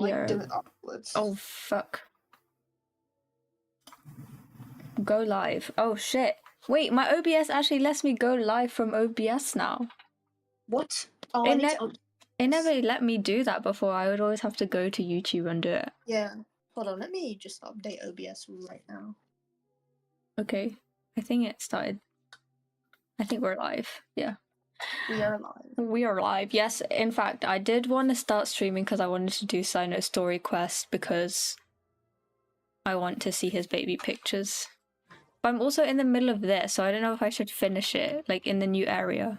I'll like do it afterwards. Oh fuck. Go live. Oh shit. Wait, my OBS actually lets me go live from OBS now. What? Oh, It never let me do that before. I would always have to go to YouTube and do it. Yeah. Hold on, let me just update OBS right now. Okay. I think it started. I think we're live. Yeah. We are live. We are live. Yes, in fact, I did want to start streaming because I wanted to do cyno story quest because I want to see his baby pictures. But I'm also in the middle of this, so I don't know if I should finish it, like in the new area.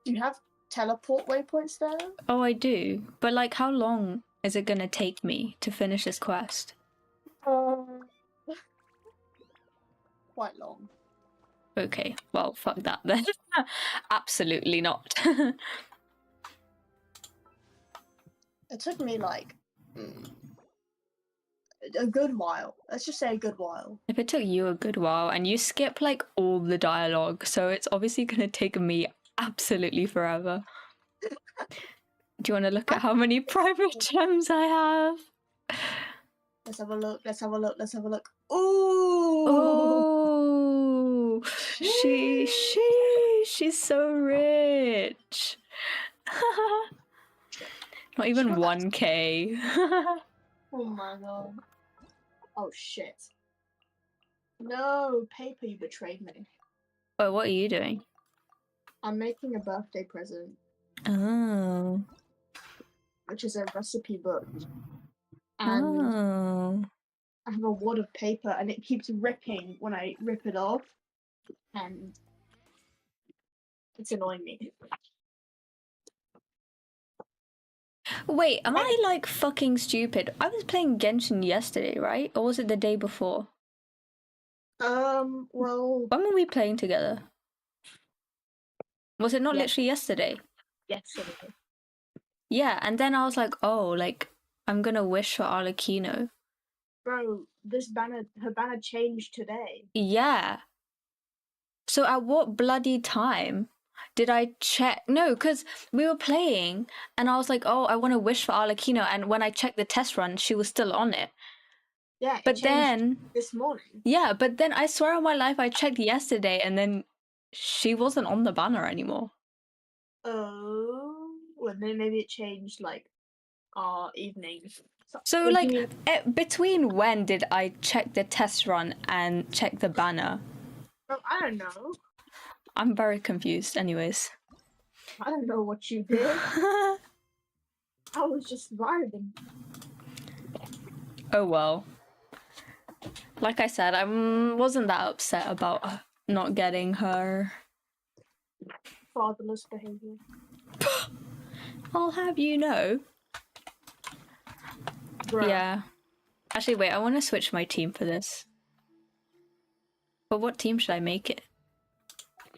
Do you have teleport waypoints there? Oh, I do. But like, how long is it gonna take me to finish this quest? Quite long. Okay, well, fuck that then. Absolutely not. It took me like a good while. Let's just say a good while. If it took you a good while and you skip like all the dialogue, so it's obviously gonna take me absolutely forever. Do you want to look at how many private gems I have? Let's have a look. Let's have a look. Let's have a look. Ooh. Oh, she's so rich. Not even 1K. Oh my god. Oh shit. No, paper, you betrayed me. Oh, what are you doing? I'm making a birthday present. Oh. Which is a recipe book. And I have a wad of paper and it keeps ripping when I rip it off. And it's annoying me. Wait, am I like fucking stupid? I was playing Genshin yesterday, right? Or was it the day before? Well... When were we playing together? Was it not literally yesterday? Yesterday. Yeah, and then I was like, oh, like, I'm gonna wish for Arlecchino. Bro, her banner changed today. Yeah. So at what bloody time did I check? No, because we were playing and I was like, oh, I want to wish for Arlecchino. And when I checked the test run, she was still on it. Yeah, but then this morning. Yeah, but then I swear on my life I checked yesterday and then she wasn't on the banner anymore. Oh, well then maybe it changed like our evenings. So like between when did I check the test run and check the banner? Well, I don't know. I'm very confused anyways. I don't know what you did. I was just vibing. Oh well. Like I said, I wasn't that upset about not getting her fatherless behavior. I'll have you know. Bruh. Yeah. Actually, wait, I want to switch my team for this. But what team should I make it?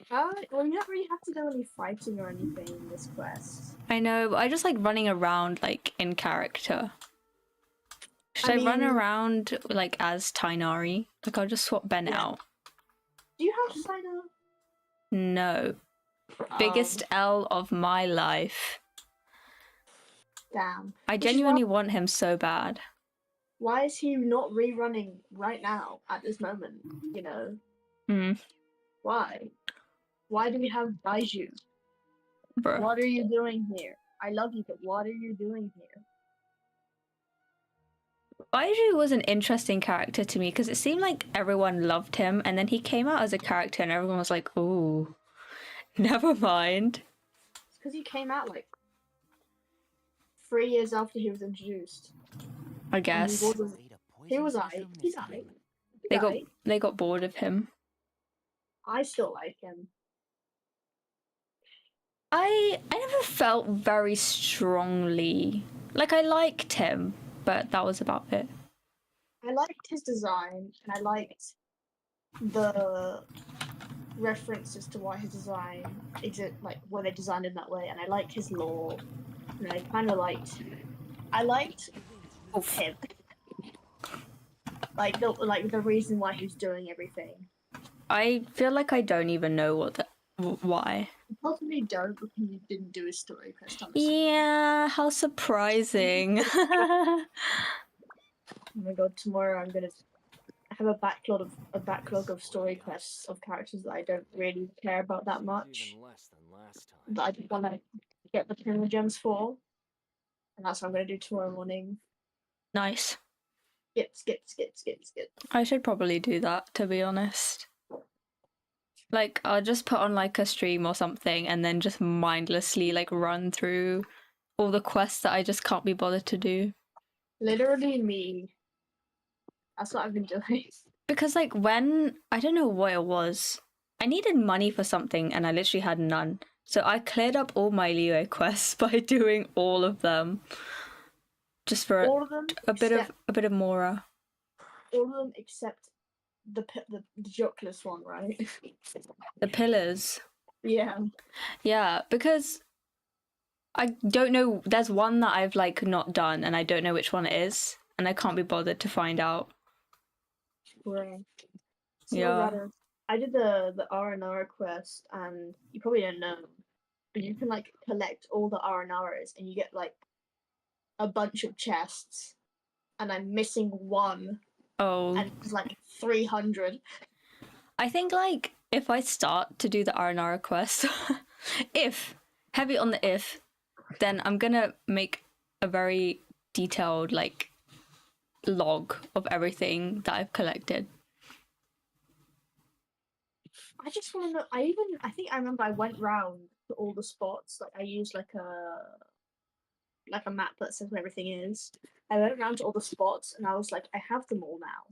Well, you don't really have to do any fighting or anything in this quest. I know, but I just like running around like in character. Should I run around like as Tainari? Like I'll just swap Ben out. Do you have cyno? No. Biggest L of my life. Damn. I genuinely want him so bad. Why is he not rerunning right now at this moment? You know? Why? Why do we have Baiju? Bruh. What are you doing here? I love you, but what are you doing here? Baiju was an interesting character to me because it seemed like everyone loved him, and then he came out as a character and everyone was like, ooh, never mind. It's because he came out like 3 years after he was introduced. I guess. He was alright. He's alright. They got bored of him. I still like him. I never felt very strongly. Like, I liked him, but that was about it. I liked his design, and I liked the references to why his design like why they designed him that way, and I liked his lore, and I kind of liked him. Like the reason why he's doing everything. I feel like I don't even know what Why? You possibly don't because you didn't do a story quest. Yeah, how surprising. Oh my god! Tomorrow I'm gonna have a backlog of story quests of characters that I don't really care about that much. That I just want to get the Prima gems for, and that's what I'm gonna do tomorrow morning. Nice. Skip. I should probably do that, to be honest. Like, I'll just put on like a stream or something and then just mindlessly like run through all the quests that I just can't be bothered to do. Literally me. That's what I've been doing. Because like when, I don't know what it was, I needed money for something and I literally had none. So I cleared up all my Leo quests by doing all of them. Just for a bit of Mora. All of them except the jokeless one, right? The pillars. Yeah. Yeah, because I don't know. There's one that I've like not done, and I don't know which one it is, and I can't be bothered to find out. Right. So yeah. I did the Aranara quest, and you probably don't know, but you can like collect all the Aranaras, and you get like a bunch of chests, and I'm missing one. Oh. And it's like 300. I think like if I start to do the Aranara quest, heavy on the if, then I'm gonna make a very detailed like log of everything that I've collected. I just want to know. I think I remember I went round to all the spots. Like I used like a map that says where everything is. I went around to all the spots and I was like, I have them all now,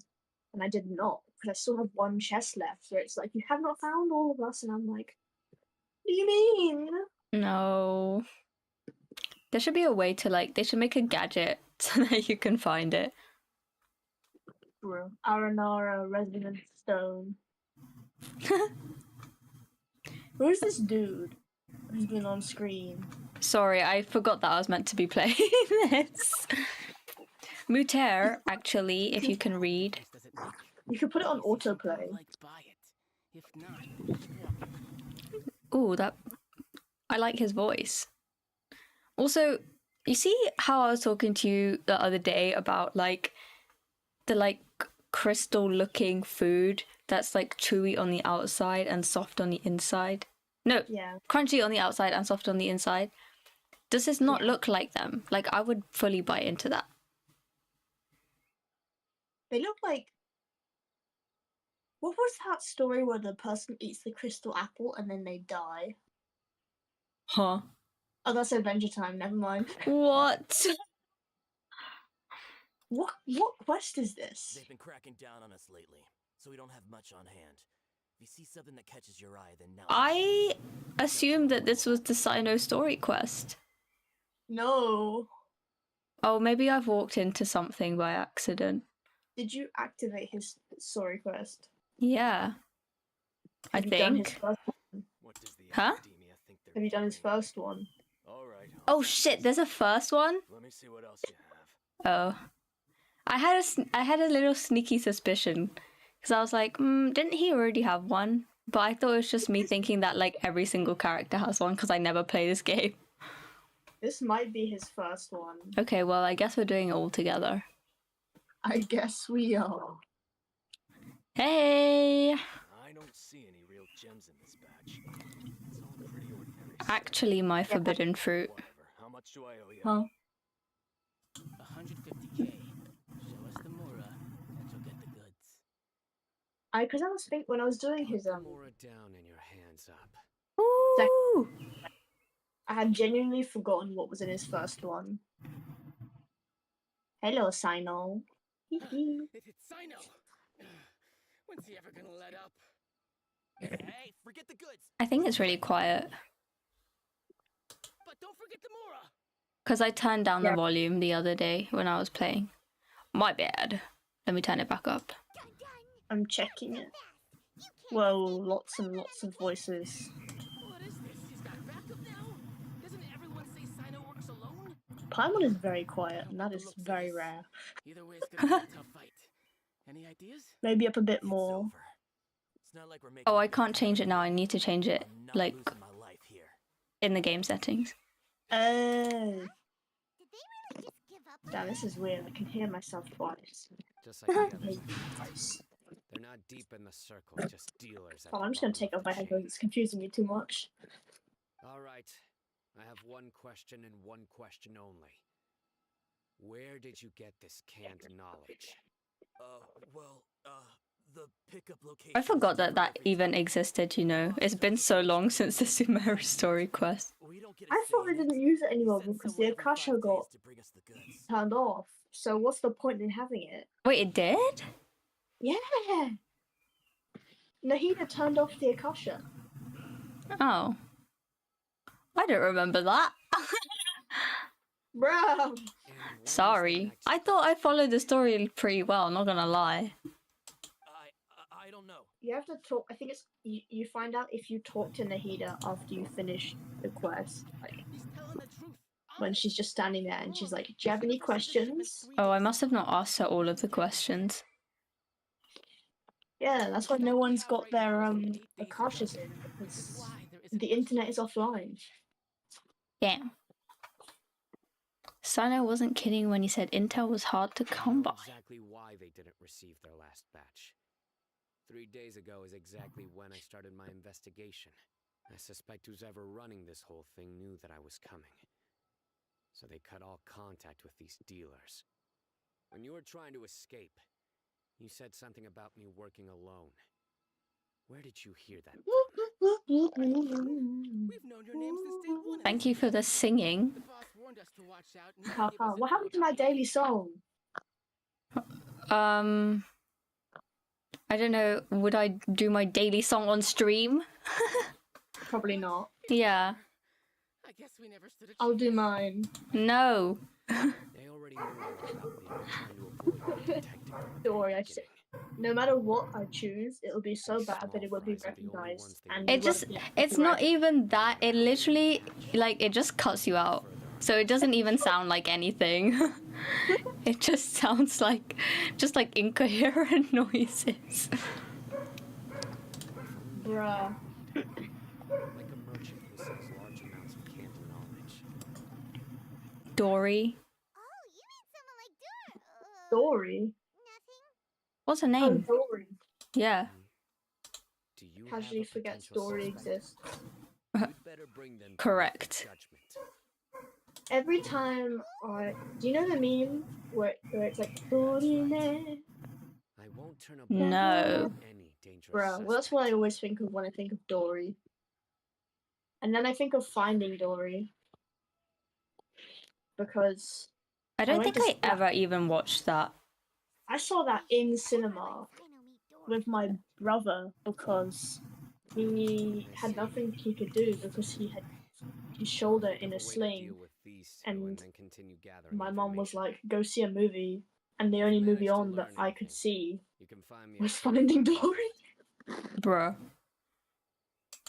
and I did not because I still have one chest left. Where it's like you have not found all of us, and I'm like, what do you mean? No. There should be a way to like. They should make a gadget so that you can find it. Bro, Aranara Resonant Stone. Who's this dude who's been on screen? Sorry, I forgot that I was meant to be playing this. Muter, actually, if you can read. You could put it on autoplay. Ooh, that... I like his voice. Also, you see how I was talking to you the other day about, like, the, like, crystal-looking food that's, like, chewy on the outside and soft on the inside? No, yeah. Crunchy on the outside and soft on the inside. Does this not look like them? Like, I would fully buy into that. They look like... What was that story where the person eats the crystal apple and then they die? Huh? Oh, that's Adventure Time. Never mind. What? What quest is this? They've been cracking down on us lately, so we don't have much on hand. If you see something that catches your eye, then now... I assumed that this was the cyno story quest. No. Oh, maybe I've walked into something by accident. Did you activate his story quest? Yeah. I think. Done his first one? Huh? Have you done his first one? Oh shit, there's a first one? Let me see what else you have. Oh. I had a little sneaky suspicion. Because I was like, didn't he already have one? But I thought it was just me thinking that like every single character has one because I never play this game. This might be his first one. Okay, well, I guess we're doing it all together. I guess we are. Hey! I don't see any real gems in this batch. It's all pretty ordinary. Actually, my forbidden fruit. How much do I owe you? Huh? 150K. Show us the Mora, and you'll get the goods. Because I was thinking when I was doing his Mora down and your hands up. Ooh! I had genuinely forgotten what was in his first one. Hello, cyno. It's cyno. When's he ever gonna let up? Hey, forget the goods. I think it's really quiet. But don't forget the Mora. Because I turned down the volume the other day when I was playing. My bad. Let me turn it back up. I'm checking it. Whoa, lots and lots of voices. What is this? He's got backup now? Doesn't everyone say cyno works alone? Paimon is very quiet, and that is very rare. Either way, it's gonna be a tough fight. Any ideas? Maybe up a bit more. not like we're making Oh, I can't change it now. I need to change it, like, my life here. in the game settings. Oh. Damn, this is weird. I can hear myself twice. Just like the others. They're not deep in the circle, just dealers. Oh, I'm just gonna take off my headphones. It's confusing me too much. All right. I have one question and one question only. Where did you get this canned knowledge? The pickup location. I forgot that that even existed, you know. It's been so long since the Sumeru story quest. I thought they didn't use it anymore because the Akasha got turned off. So what's the point in having it? Wait, it did? Yeah. Nahida turned off the Akasha. Oh. I don't remember that. Bro. Sorry. I thought I followed the story pretty well, not gonna lie. I don't know. You have to talk. I think it's you find out if you talk to Nahida after you finish the quest. Like when she's just standing there and she's like, "Do you have any questions?" Oh, I must have not asked her all of the questions. Yeah, that's why no one's got their Akashas in because the internet is offline. Damn. Cyno wasn't kidding when he said Intel was hard to come by. Exactly why they didn't receive their last batch. 3 days ago is exactly when I started my investigation. I suspect who's ever running this whole thing knew that I was coming. So they cut all contact with these dealers. When you were trying to escape, you said something about me working alone. Where did you hear that We've known your name since day one. Thank you for the singing. The boss warned us to watch out. What happened to my daily song? I don't know, would I do my daily song on stream? Probably not. Yeah. I guess we never stood a I'll do mine. No. They already knew all about me. Trying to avoid being detected. Don't worry, no matter what I choose, it'll be so bad that it will be recognized. And It's not even that. It literally, like, it just cuts you out. So it doesn't even sound like anything. It just sounds like, just like incoherent noises. Bruh. Like a merchant who sells large amounts of canned knowledge. Dory. Oh, you mean someone like Dory? Nothing. What's her Oh, name? Dory. Yeah. Do you Casually have a forgets potential Dory suspect? exists. Better bring them to Correct. judgment. Every time do you know the meme where it's like Dory ne? I won't turn a No. any dangerous Bro, well that's what I suspect. always think of when I think of Dory. And then I think of Finding Dory. Because I don't went think to I ever even watched that. I saw that in cinema with my brother because he had nothing he could do because he had his shoulder in a sling, and my mom was like, "Go see a movie," and the only movie on that I could see was Finding Dory. Bruh.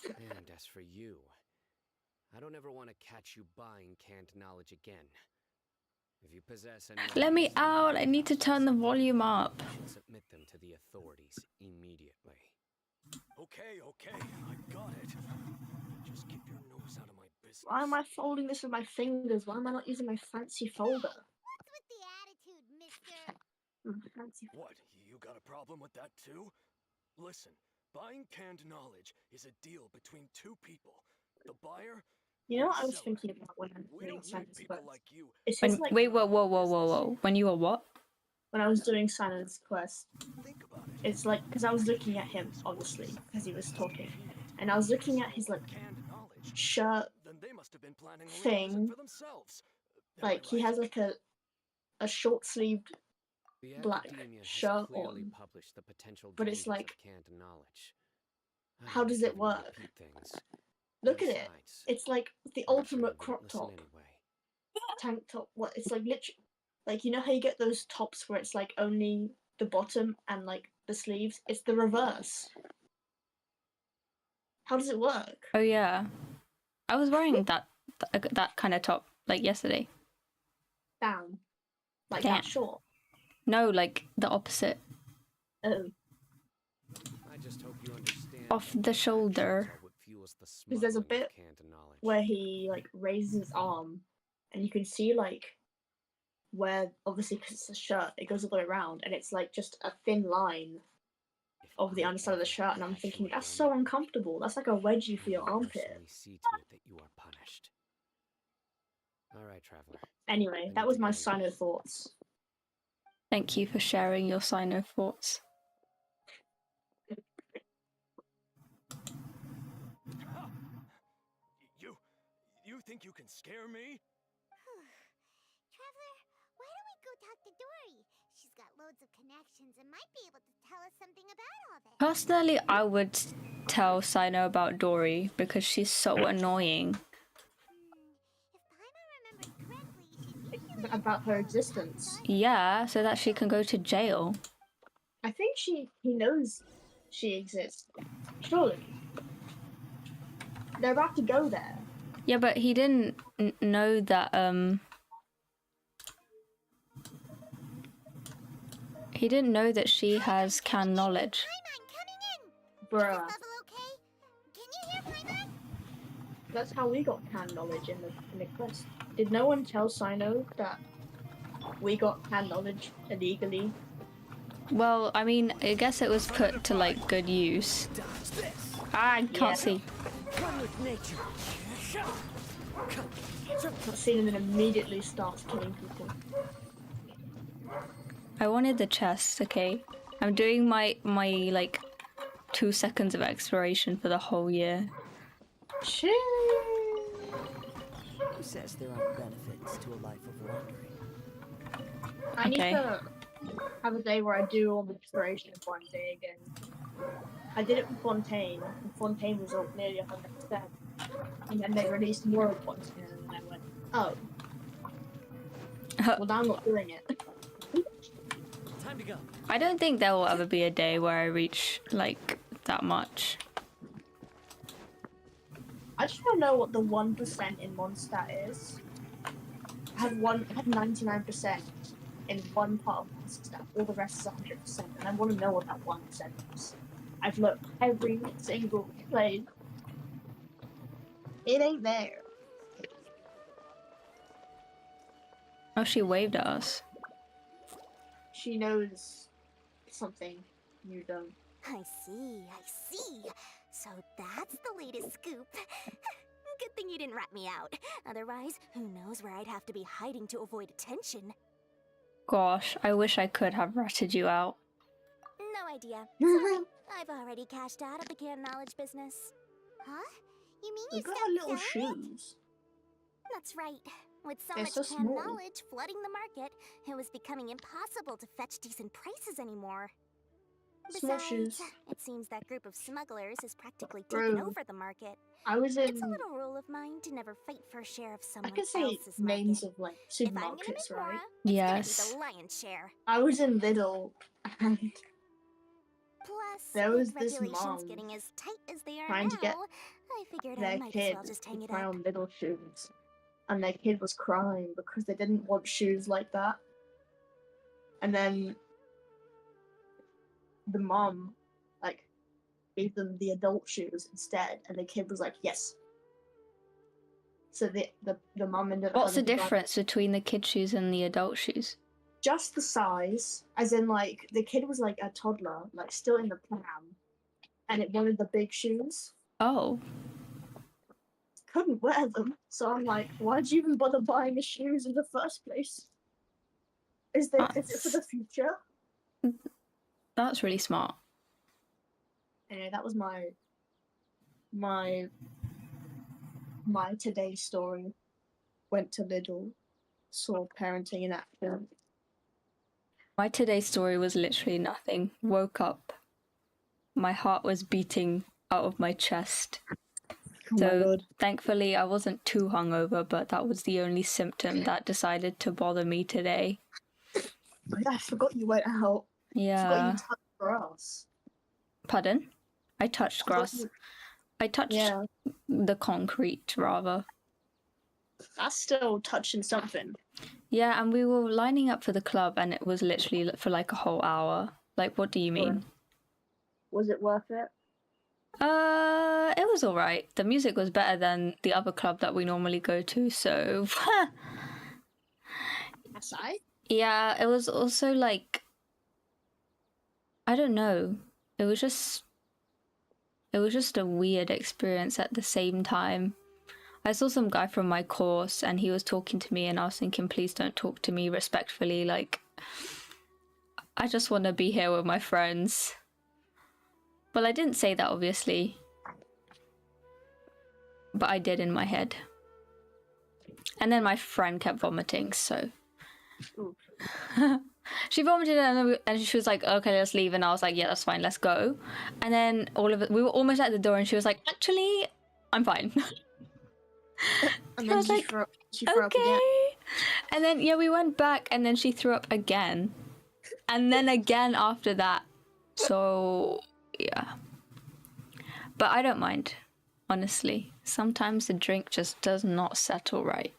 And as for you, I don't ever want to catch you buying canned knowledge again. If you possess any, Let me out. I need to turn the volume up. you should submit them to the authorities immediately. Okay, I got it. Just keep your nose out of my business. Why am I folding this with my fingers? Why am I not using my fancy folder? What's with the attitude, mister? Fancy. What? You got a problem with that too? Listen, buying canned knowledge is a deal between two people. The buyer. You know what I was thinking about when I was We doing don't need Santa's people quest? like you. It's When, just like wait, whoa. When you were what? when I was doing Santa's quest. Think about it. It's like because I was looking at him obviously because he was talking, and I was looking at his like Canned knowledge. shirt Then they must have been planning only to use thing. it for themselves. Am I Like he right? has like a short sleeved The black academia has shirt clearly on, published the potential but it's dangers like, of canned knowledge. I how don't does like it having to work? repeat things. Look at it. Besides, It's like the I'm sure ultimate you wouldn't crop listen top, anyway. tank top. What? It's like literally, like you know how you get those tops where it's like only the bottom and like the sleeves. It's the reverse. How does it work? Oh yeah. I was wearing that kind of top like yesterday. Down, like Damn. that short. No, like the opposite. Oh. I just hope you understand. off the shoulder. Because there's a bit where he like raises his arm, and you can see like where obviously because it's a shirt, it goes all the way around, and it's like just a thin line of the underside of the shirt, and I'm thinking that's so uncomfortable. That's like a wedgie for your armpit. See to it that you are punished. All right, traveler. Anyway, that was my cyno thoughts. Thank you for sharing your cyno thoughts. You think you can scare me? Traveler, why don't we go talk to Dory? She's got loads of connections and might be able to tell us something about all this. Personally, I would tell Cyno about Dory because she's so annoying. If Paimon remembers correctly, she's usually About her existence. Yeah, so that she can go to jail. I think he knows she exists. Surely. They're about to go there. Yeah, but he didn't know that, he didn't know that she has can knowledge. Paimon coming in. Bruh. Is this level okay? Can you hear Paimon? That's how we got can knowledge in the quest. Did no one tell Cyno that we got can knowledge illegally? Well, I mean, I guess it was put to, like, good use. I can't see. Come with nature. Cutscene and then immediately starts killing people. I wanted the chest, okay? I'm doing my like 2 seconds of exploration for the whole year. Shit. Who says there aren't benefits to a life of wandering? I need to have a day where I do all the exploration one day again. I did it with Fontaine, and Fontaine was up nearly 100%. And then they released more of Fontaine, and I went, oh. Well, now I'm not doing it. Time to go. I don't think there will ever be a day where I reach, like, that much. I just want to know what the 1% in Mondstadt is. I had 99% in one part of Mondstadt. All the rest is 100%, and I want to know what that 1% is. I've looked every single place. It ain't there. Oh, she waved at us. She knows something you don't. I see. So that's the latest scoop. Good thing you didn't rat me out. Otherwise, who knows where I'd have to be hiding to avoid attention. Gosh, I wish I could have ratted you out. No idea. Sorry, I've already cashed out of the can knowledge business. Huh? You mean you Look at stopped her little selling it? shoes. That's right. With so They're much so can small. knowledge flooding the market, it was becoming impossible to fetch decent prices anymore. Small Besides, shoes. it seems that group of smugglers has practically Bro. taken over the market. I was in. It's a little rule of mine to never fight for a share of I someone can say else's names market. of like If I'm gonna supermarkets, make right? more, Yes. it's gonna be the lion's share. I was in Lidl, and Plus, there was with this regulations mom getting as tight as they are trying now, to get I figured I their might kid as well just hang to it try up. on Lidl shoes, and their kid was crying because they didn't want shoes like that. And then the mom, like, gave them the adult shoes instead, and the kid was like, "Yes." So the mom ended up. What's the having to buy difference between the kid shoes and the adult shoes? just the size, as in like the kid was like a toddler, like still in the pram, and it wanted the big shoes. Oh. Couldn't wear them, so I'm like, why'd you even bother buying the shoes in the first place? Is it for the future? That's really smart. Anyway, that was my today's story. Went to Lidl, saw parenting in action. My today's story was literally nothing. Woke up. My heart was beating out of my chest. Oh my So God. thankfully I wasn't too hungover, but that was the only symptom that decided to bother me today. Oh, yeah, I forgot you went out. I forgot Yeah. you touched grass. Pardon? I touched grass. I touched the concrete, rather. That's still touching something. Yeah, and we were lining up for the club, and it was literally for like a whole hour. Like, what do you mean? Was it worth it? It was alright. The music was better than the other club that we normally go to, so SI? yeah, it was also like, I don't know. It was just a weird experience at the same time. I saw some guy from my course and he was talking to me and I was thinking, please don't talk to me respectfully, like I just want to be here with my friends. Well, I didn't say that obviously, but I did in my head. And then my friend kept vomiting, so she vomited and she was like, okay, let's leave, and I was like, yeah, that's fine, let's go. And then we were almost at the door and she was like, actually, I'm fine. And then she threw up again. And then yeah, we went back and then she threw up again. And then again after that. So yeah. But I don't mind, honestly. Sometimes the drink just does not settle right.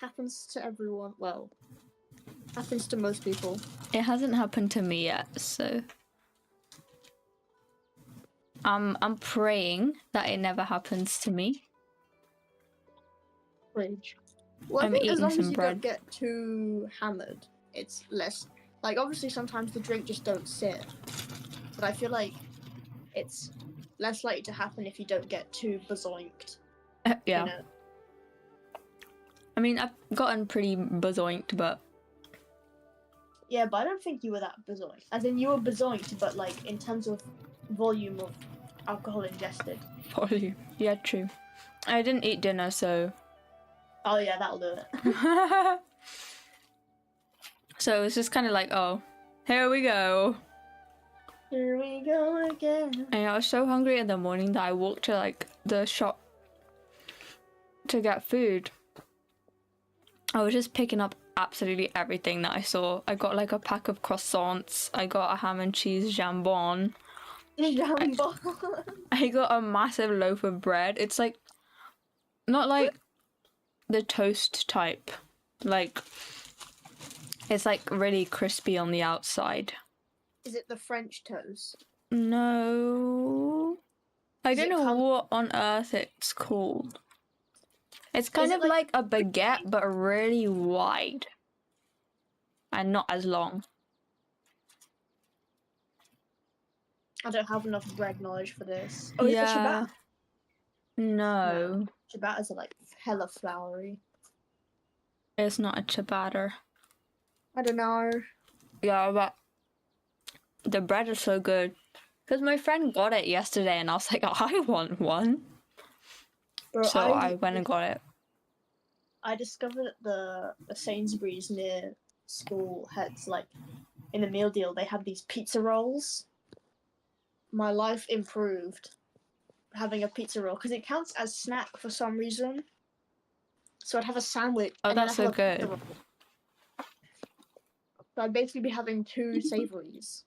Happens to everyone. Well, happens to most people. It hasn't happened to me yet, so I'm praying that it never happens to me. Rage. Well, I'm I think as eating long some as you bread. don't get too hammered, it's less. Like, obviously, sometimes the drink just don't sit. But I feel like it's less likely to happen if you don't get too bazoinked. Yeah. You know? I mean, I've gotten pretty bazoinked, but Yeah, but I don't think you were that bazoinked. As in, you were bazoinked, but like in terms of volume of alcohol ingested. probably. Yeah, true. I didn't eat dinner, so Oh yeah, that'll do it. so it's just kind of like, oh, here we go. Here we go again. And I was so hungry in the morning that I walked to like the shop to get food. I was just picking up absolutely everything that I saw. I got like a pack of croissants. I got a ham and cheese jambon. Jambon. I got a massive loaf of bread. It's like not like the toast type. Like it's like really crispy on the outside. Is it the French toast? No. I don't know what on earth it's called. It's kind of like a baguette, but really wide. And not as long. I don't have enough bread knowledge for this. Oh, Is it yeah. ciabatta? No. Ciabattas are like hella floury. It's not a ciabatta. I don't know. Yeah, but the bread is so good. Because my friend got it yesterday and I was like, I want one. Bro, So I went and got it. I discovered the Sainsbury's near school had like in the meal deal they had these pizza rolls. My life improved having a pizza roll because it counts as snack for some reason. So I'd have a sandwich. Oh, and then that's I'd so have a pizza good. roll. So I'd basically be having two savories.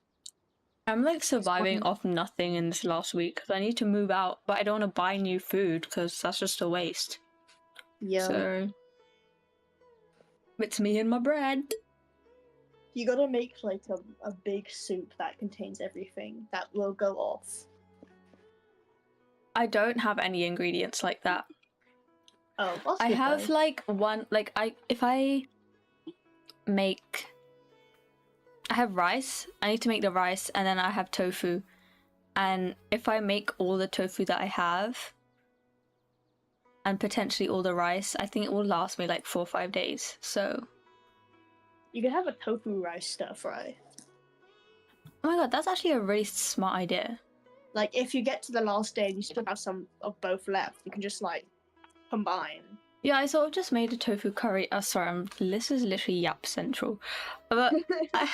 I'm like surviving off nothing in this last week because I need to move out, but I don't want to buy new food because that's just a waste. Yeah. So it's me and my bread. You gotta make like a big soup that contains everything that will go off. I don't have any ingredients like that. Oh, that's I good have though. like one, like if I have rice, I need to make the rice, and then I have tofu. And if I make all the tofu that I have, and potentially all the rice, I think it will last me like 4 or 5 days. So You can have a tofu rice stir fry. oh my god, that's actually a really smart idea. Like, if you get to the last day and you still have some of both left, you can just, like, combine. Yeah, I sort of just made a tofu curry. Oh, sorry, this is literally Yap Central. But I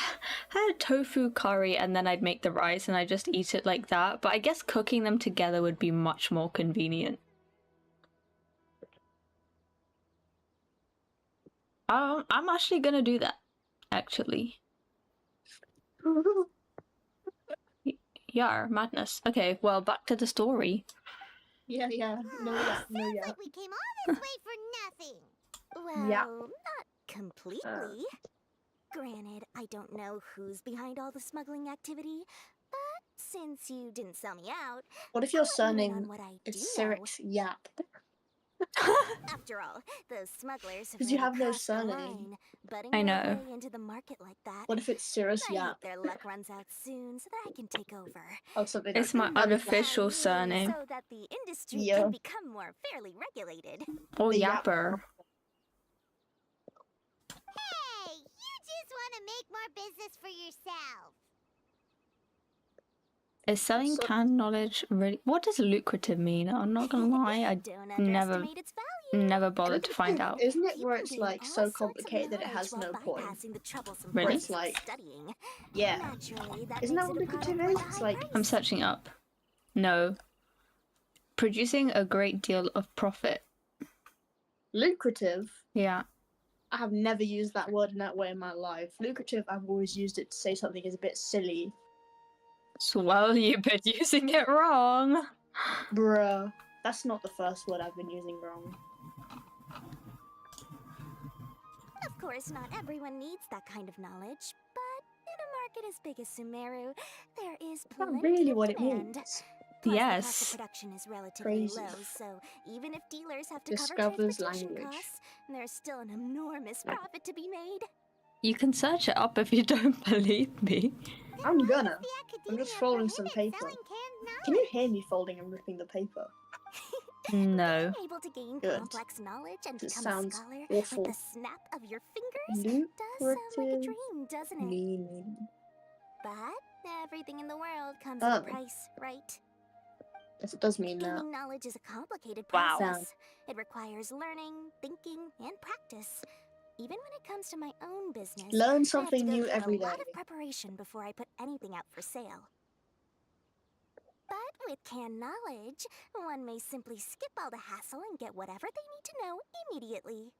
had a tofu curry and then I'd make the rice and I just eat it like that. But I guess cooking them together would be much more convenient. I'm actually gonna do that, actually. Yeah, madness. Okay, well, back to the story. Yeah. No, yeah. Like we came all this way for nothing. Well, Yeah. not completely. Granted, I don't know who's behind all the smuggling activity, but since you didn't sell me out, What if your I'll let you in on surname what I is do know. Syrix Yap? After all, those smugglers have 'Cause you already have no crossed the surname. line, butting I their know. way into the market like that. What if it's Syrix I hope Yap? their luck runs out soon so that I can take over. Oh, something It's like my that. unofficial surname. So that the industry Yeah. can become more fairly regulated. Or The Yap. Yapper. Hey, you just want to make more business for yourself. Is selling So- canned knowledge really? What does lucrative mean? I'm not gonna lie, I Don't never underestimate its value. never bothered to find out. Isn't it People where it's gain like all so sorts of complicated that it has knowledge no while point? bypassing the troublesome Really? process of Like- studying. Yeah. Naturally, that Isn't that makes what it a product lucrative worth is? a It's high like- price. I'm searching up. No. Producing a great deal of profit. Lucrative. Yeah. I have never used that word in that way in my life. Lucrative, I've always used it to say something is a bit silly. So well, you've been using it wrong. Bruh. That's not the first word I've been using wrong. Of course, not everyone needs that kind of knowledge, but in a market as big as Sumeru, there is That's not plenty really of what it demand. means. Plus, the cost Yes. of production is relatively Crazy. low, so even if dealers have to cover Discovers transportation language. costs, there's still an enormous profit to be made. You can search it up if you don't believe me. I'm gonna. The I'm just academia folding some prohibits paper. selling canned Can you hear me folding and ripping the paper? No. Being able to gain Good. complex knowledge and This become a sounds scholar awful. with the snap of your fingers does sound like a Lucrative dream, doesn't it? meaning. But everything in the world comes at a Oh. price, right? Yes, it does mean that. Gaining knowledge is a complicated Wow. process. It requires learning, thinking, and practice. Even when it comes to my own business, Learn I have something to go new through every a lot day. of preparation before I put anything out for sale. But with canned knowledge, one may simply skip all the hassle and get whatever they need to know immediately.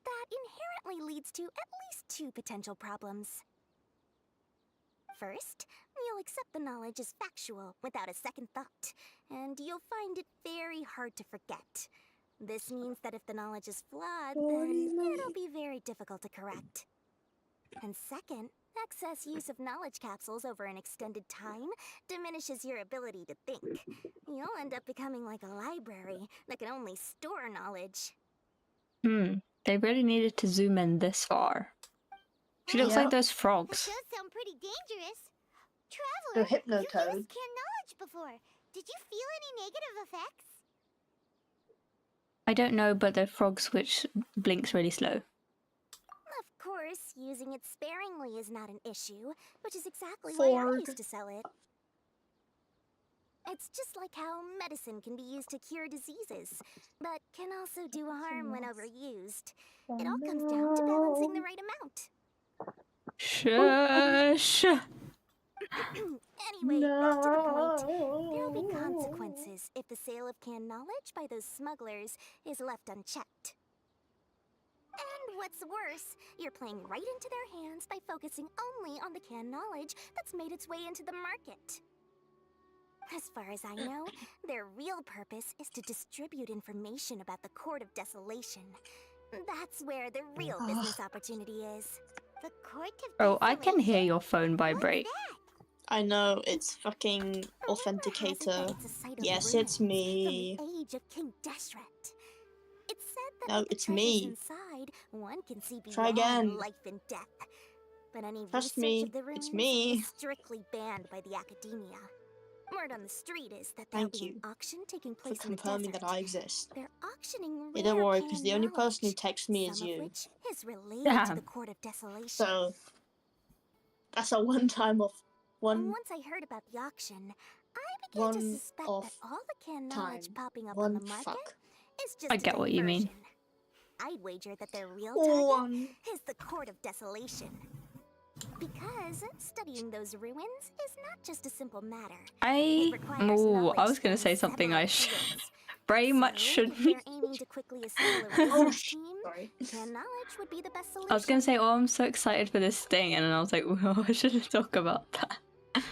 That inherently leads to at least two potential problems. First, you'll accept the knowledge as factual without a second thought, and you'll find it very hard to forget. This means that if the knowledge is flawed, then it'll be very difficult to correct. And second, excess use of knowledge capsules over an extended time diminishes your ability to think. You'll end up becoming like a library that can only store knowledge. They really needed to zoom in this far. She looks like Yep. those That frogs. does sound pretty dangerous. The Traveler, you Hypno gave us Toad. canned knowledge before. Did you feel any negative effects? I don't know, but they're frogs which blinks really slow. Of course, using it sparingly is not an issue, which is exactly why I Forg. used to sell it. It's just like how medicine can be used to cure diseases, but can also do harm when overused. It all comes down to balancing the right amount. Shush! Anyway, back to the point. There'll be consequences if the sale of canned knowledge by those smugglers is left unchecked. And what's worse, you're playing right into their hands by focusing only on the canned knowledge that's made its way into the market. As far as I know, their real purpose is to distribute information about the Court of Desolation. That's where the real business opportunity is. The Court of Oh, I can Desolation? hear your phone vibrate. I know, it's fucking Rumor has it that authenticator. it's a site of Yes, ruins it's me. From the age of King Deshret. It's said that No, with the it's me. treasures inside, one can see beyond Try again. life and death. But any Trust research me, of the it's ruins me. is strictly banned by the academia. Word on the street is that there'll Thank be you an auction taking for place in the confirming desert. that I exist. They're auctioning Yeah, don't rare worry, because canned the only person who knowledge, texts me is some of you. which is related to Damn. the Court of Desolation. So, that's a one-time off. And once I heard about the auction, I began to one suspect off that all the canned knowledge time. popping up on the One market fuck. is just I a get what you mean. diversion. I'd wager that their real target One. is the Court of Desolation. Because studying those ruins is not just a simple matter. It requires Ooh, I knowledge was gonna say in something I several fields. very much So, shouldn't. if they're aiming to quickly assemble a Oh, research team, sorry. canned knowledge would be the best solution. I was gonna say, oh, I'm so excited for this thing, and then I was like, well, I shouldn't talk about that.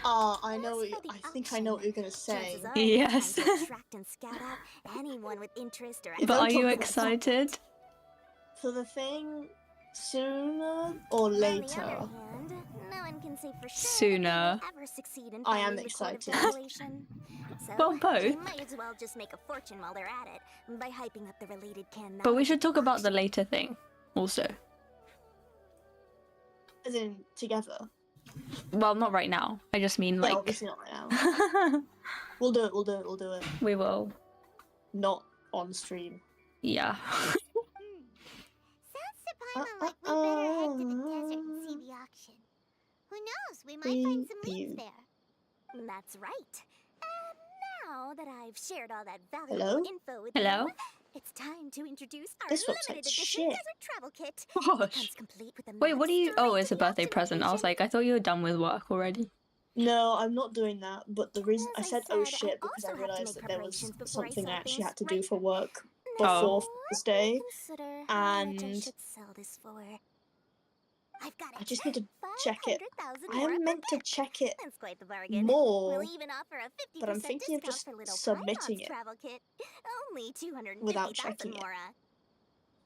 I know. As for the I think I know what you're gonna say. Chances are Yes. they're trying to attract and scout out anyone with interest or If But I'm are you talking about excited? For the thing, sooner or On the other later. hand, no one can can say for sure Sooner. that they will ever succeed in I am finding the Court of excited. Desolation. So, Well, both. they might as well just make a fortune while they're at it by hyping up the related can. But we should talk about the later thing also. As in, together. Well, not right now. I just mean Yeah, like. obviously not right now. We'll do it. We will. Not on stream. Yeah. Sounds to Paimon like we better head to the desert and see the auction. Who knows, we might find some leads there. That's right. And now that I've shared all that Hello? valuable info with Hello? you, it's time to introduce our This looks limited like edition shit. desert travel kit. Gosh. Comes complete with a Wait, map what do you? straight Oh, to it's a the birthday auction present. I was location. like, I thought you were done with work already. No, I'm not doing that. But the reason I As I said oh said, I shit because I also have to realized make that there was preparations before I something I sell actually things, had to do right? for work Now, before Oh. this day. consider how much I And should sell this for. I've got it. I just need to check it. 500,000 I more am per meant to bit. check it That's quite the bargain. more, We'll even offer a 50% but I'm thinking of discount just for little submitting Paimon's it travel kit. Only 250,000 without checking it. Mora.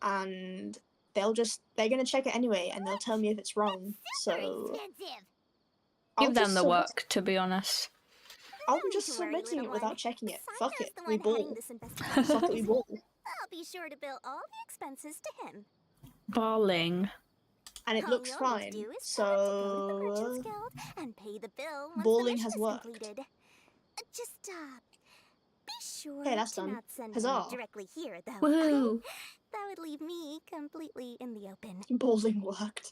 and they're gonna check it anyway, and they'll tell me if it's wrong. Super So expensive. I'll Give them just the submit. work, to be honest. I'm No need just to worry, submitting little it without one. checking it. Cyno's Fuck it, the we one heading ball. this investigation. Fuck it, we ball. I'll be sure to bill all the expenses to him. Balling. And it All looks you'll fine. need to do is go to the Merchants So Guild and pay the bill once balling the mission has is worked. completed. Just be sure Okay, that's to done. not send Huzzah. him directly here, though. Woohoo! That would leave me completely in the open. balling worked.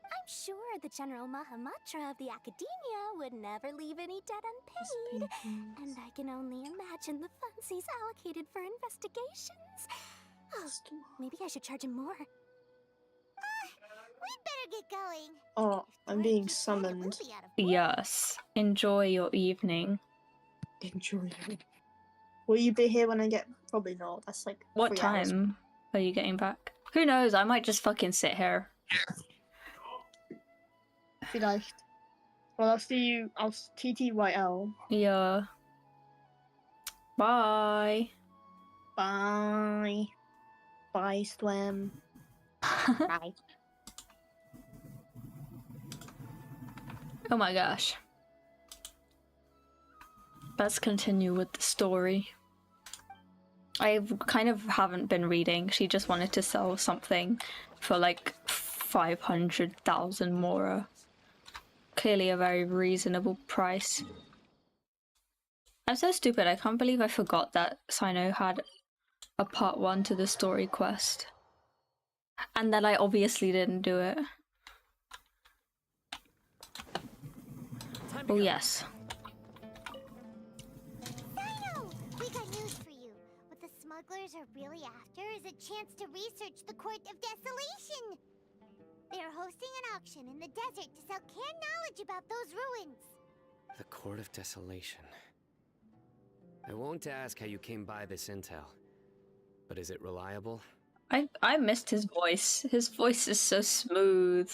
I'm sure the General Mahamatra of the Academia would never leave any debt unpaid. And I can only imagine the funds he's allocated for investigations. Oh, maybe I should charge him more. We'd better get going. Oh, If I'm Dora being keeps at it, we'll summoned. be out of work. Yes. Enjoy your evening. Enjoy. Will you be here when I get? Probably not. That's like What 3 hours. time are you getting back? Who knows? I might just fucking sit here. Vielleicht. Well, I'll see you. I'll TTYL. Yeah. Bye. Bye. Bye, Swim. Bye. Oh my gosh. Let's continue with the story. I kind of haven't been reading. She just wanted to sell something for like 500,000 Mora. Clearly a very reasonable price. I'm so stupid. I can't believe I forgot that Cyno had a part 1 to the story quest. And then I obviously didn't do it. Oh yes. Cyno, we got news for you. What the smugglers are really after is a chance to research the Court of Desolation. They're hosting an auction in the desert to sell canned knowledge about those ruins. The Court of Desolation. I won't ask how you came by this intel, but is it reliable? I missed his voice. His voice is so smooth.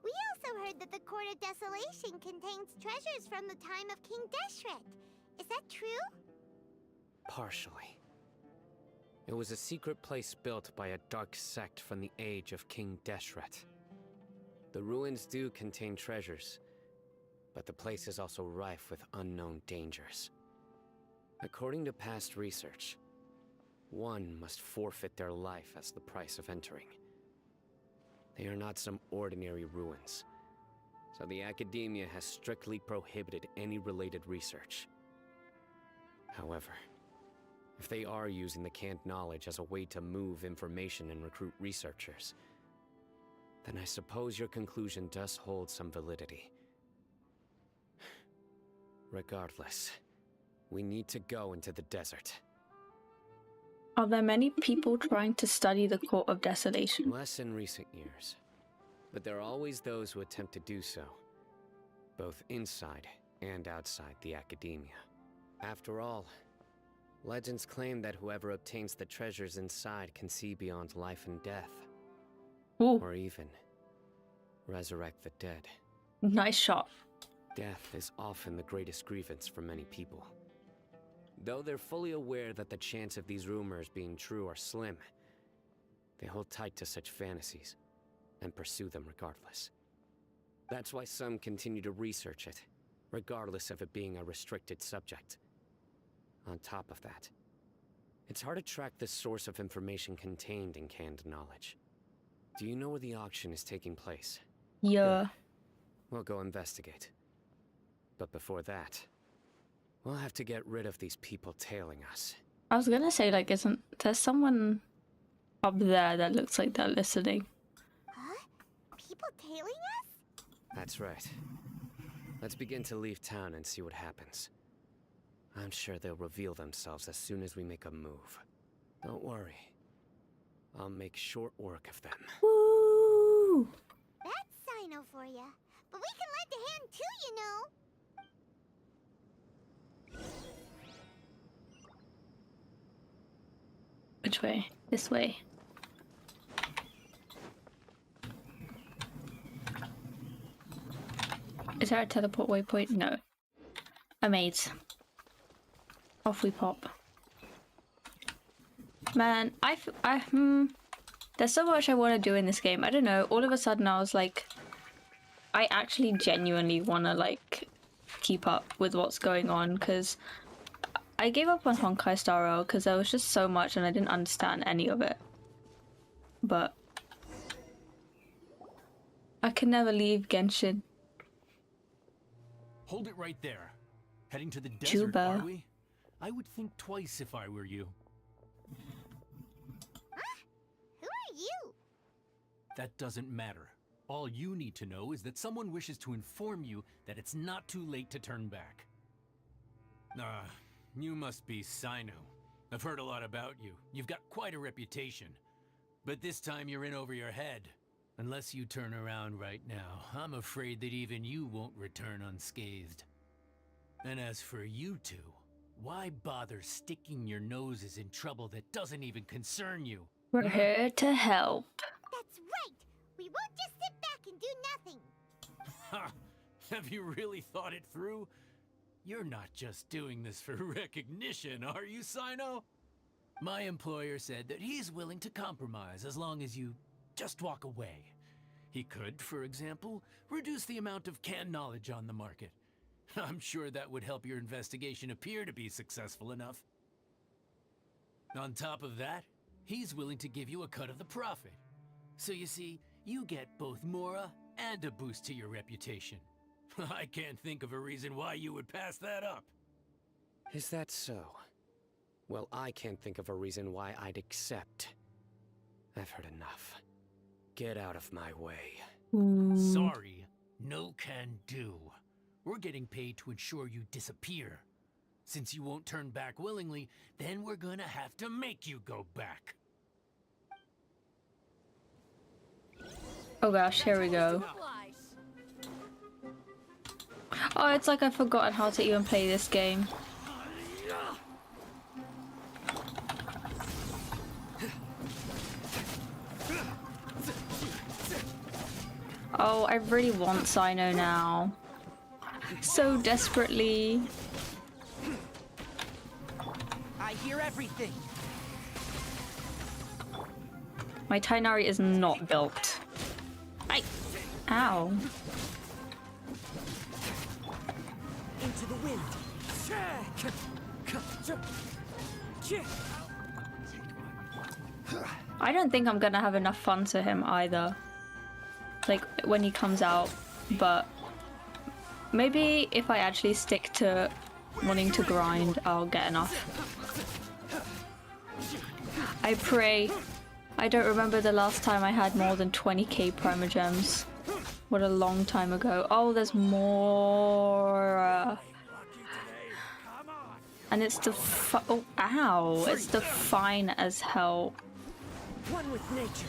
We also heard that the Court of Desolation contains treasures from the time of King Deshret. Is that true? Partially. It was a secret place built by a dark sect from the age of King Deshret. The ruins do contain treasures, but the place is also rife with unknown dangers. According to past research, one must forfeit their life as the price of entering. They are not some ordinary ruins, so the Academia has strictly prohibited any related research. However, if they are using the canned knowledge as a way to move information and recruit researchers, then I suppose your conclusion does hold some validity. Regardless, we need to go into the desert. Are there many people trying to study the Court of Desolation? Less in recent years, but there are always those who attempt to do so, both inside and outside the Academia. After all, legends claim that whoever obtains the treasures inside can see beyond life and death. Ooh, Or even resurrect the dead. nice shot. Death is often the greatest grievance for many people. Though they're fully aware that the chance of these rumors being true are slim, they hold tight to such fantasies and pursue them regardless. That's why some continue to research it, regardless of it being a restricted subject. On top of that, it's hard to track the source of information contained in canned knowledge. Do you know where the auction is taking place? Yeah. Good. We'll go investigate. But before that, we'll have to get rid of these people tailing us. I was gonna say, like, isn't there someone up there that looks like they're listening? Huh? People tailing us? That's right. Let's begin to leave town and see what happens. I'm sure they'll reveal themselves as soon as we make a move. Don't worry. I'll make short work of them. Woo! That's cyno for ya. But we can lend a hand too, you know. Which way? This way. Is there a teleport waypoint? No. A maze. Off we pop. Man, there's so much I want to do in this game. I don't know, all of a sudden I was like, I actually genuinely want to, like, keep up with what's going on, because I gave up on Honkai Star Rail because there was just so much and I didn't understand any of it. But I can never leave Genshin. Hold it right there. Heading to the desert, Juba. are we? I would think twice if I were you. Huh? Who are you? That doesn't matter. All you need to know is that someone wishes to inform you that it's not too late to turn back. You must be Cyno. I've heard a lot about you. You've got quite a reputation. But this time you're in over your head. Unless you turn around right now, I'm afraid that even you won't return unscathed. And as for you two, why bother sticking your noses in trouble that doesn't even concern you? We're here to help. That's right. We won't just sit back and do nothing. Ha! Have you really thought it through? You're not just doing this for recognition, are you, Cyno? My employer said that he's willing to compromise as long as you just walk away. He could, for example, reduce the amount of canned knowledge on the market. I'm sure that would help your investigation appear to be successful enough. On top of that, he's willing to give you a cut of the profit. So you see, you get both Mora and a boost to your reputation. I can't think of a reason why you would pass that up. Is that so? Well, I can't think of a reason why I'd accept. I've heard enough. Get out of my way. Sorry, no can do. We're getting paid to ensure you disappear. Since you won't turn back willingly, then we're gonna have to make you go back. Oh gosh, here we go. Oh, it's like I've forgotten how to even play this game. Oh, I really want Cyno now. So desperately. I hear everything. My Tainari is not built. Ow. Into the wind. I don't think I'm gonna have enough fun to him either. Like, when he comes out, but maybe if I actually stick to wanting to grind, I'll get enough. I pray. I don't remember the last time I had more than 20k Primogems. What a long time ago. Oh, there's more. And it's the oh, ow! It's the fine as hell. One with nature.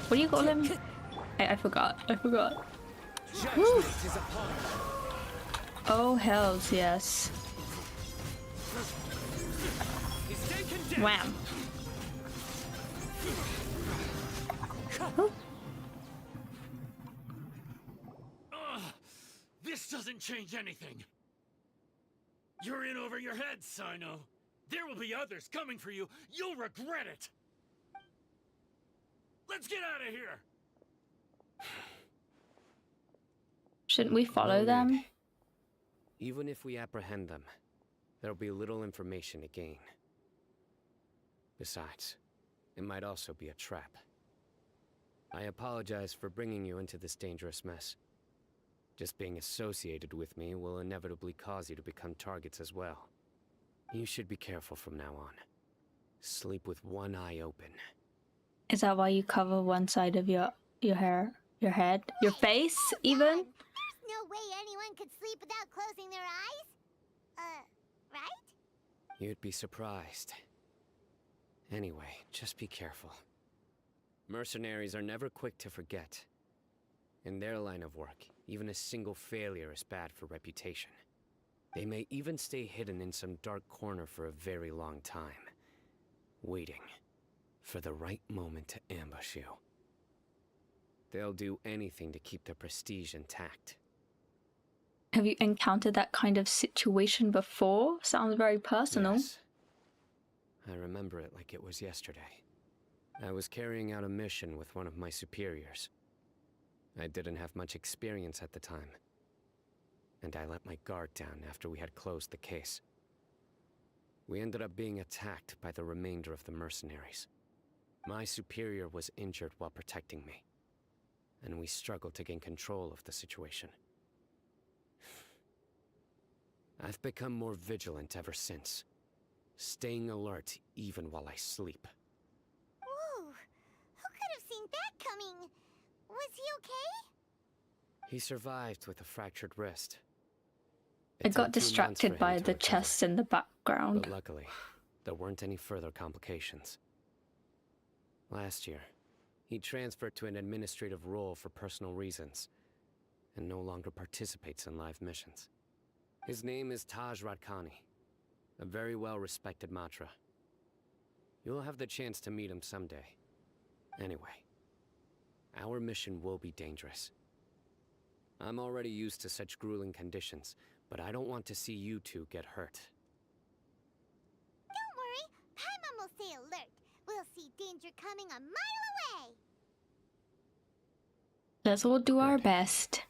What do you call him? I forgot. Woo. Oh hells yes. Wham. This doesn't change anything. You're in over your head, Cyno. There will be others coming for you. You'll regret it. Let's get out of here. Shouldn't we follow No them? need. Even if we apprehend them, there'll be little information to gain. Besides, it might also be a trap. I apologize for bringing you into this dangerous mess. Just being associated with me will inevitably cause you to become targets as well. You should be careful from now on. Sleep with one eye open. Is that why you cover one side of your hair, your head, your face, even? There's no way anyone could sleep without closing their eyes. Right? You'd be surprised. Anyway, just be careful. Mercenaries are never quick to forget. In their line of work, even a single failure is bad for reputation. They may even stay hidden in some dark corner for a very long time, waiting for the right moment to ambush you. They'll do anything to keep their prestige intact. Have you encountered that kind of situation before? Sounds very personal. Yes. I remember it like it was yesterday. I was carrying out a mission with one of my superiors. I didn't have much experience at the time, and I let my guard down after we had closed the case. We ended up being attacked by the remainder of the mercenaries. My superior was injured while protecting me, and we struggled to gain control of the situation. I've become more vigilant ever since, staying alert even while I sleep. Whoa! Who could have seen that coming? Was he okay? He survived with a fractured wrist. I It got took 2 months for distracted him by to the recover, chest in the background. but luckily, there weren't any further complications. Last year, he transferred to an administrative role for personal reasons, and no longer participates in live missions. His name is Taj Radkani, a very well-respected Matra. You'll have the chance to meet him someday. Anyway, our mission will be dangerous. I'm already used to such grueling conditions, but I don't want to see you two get hurt. Don't worry, Paimon will stay alert. We'll see danger coming a mile away. Let's all do our Good. best.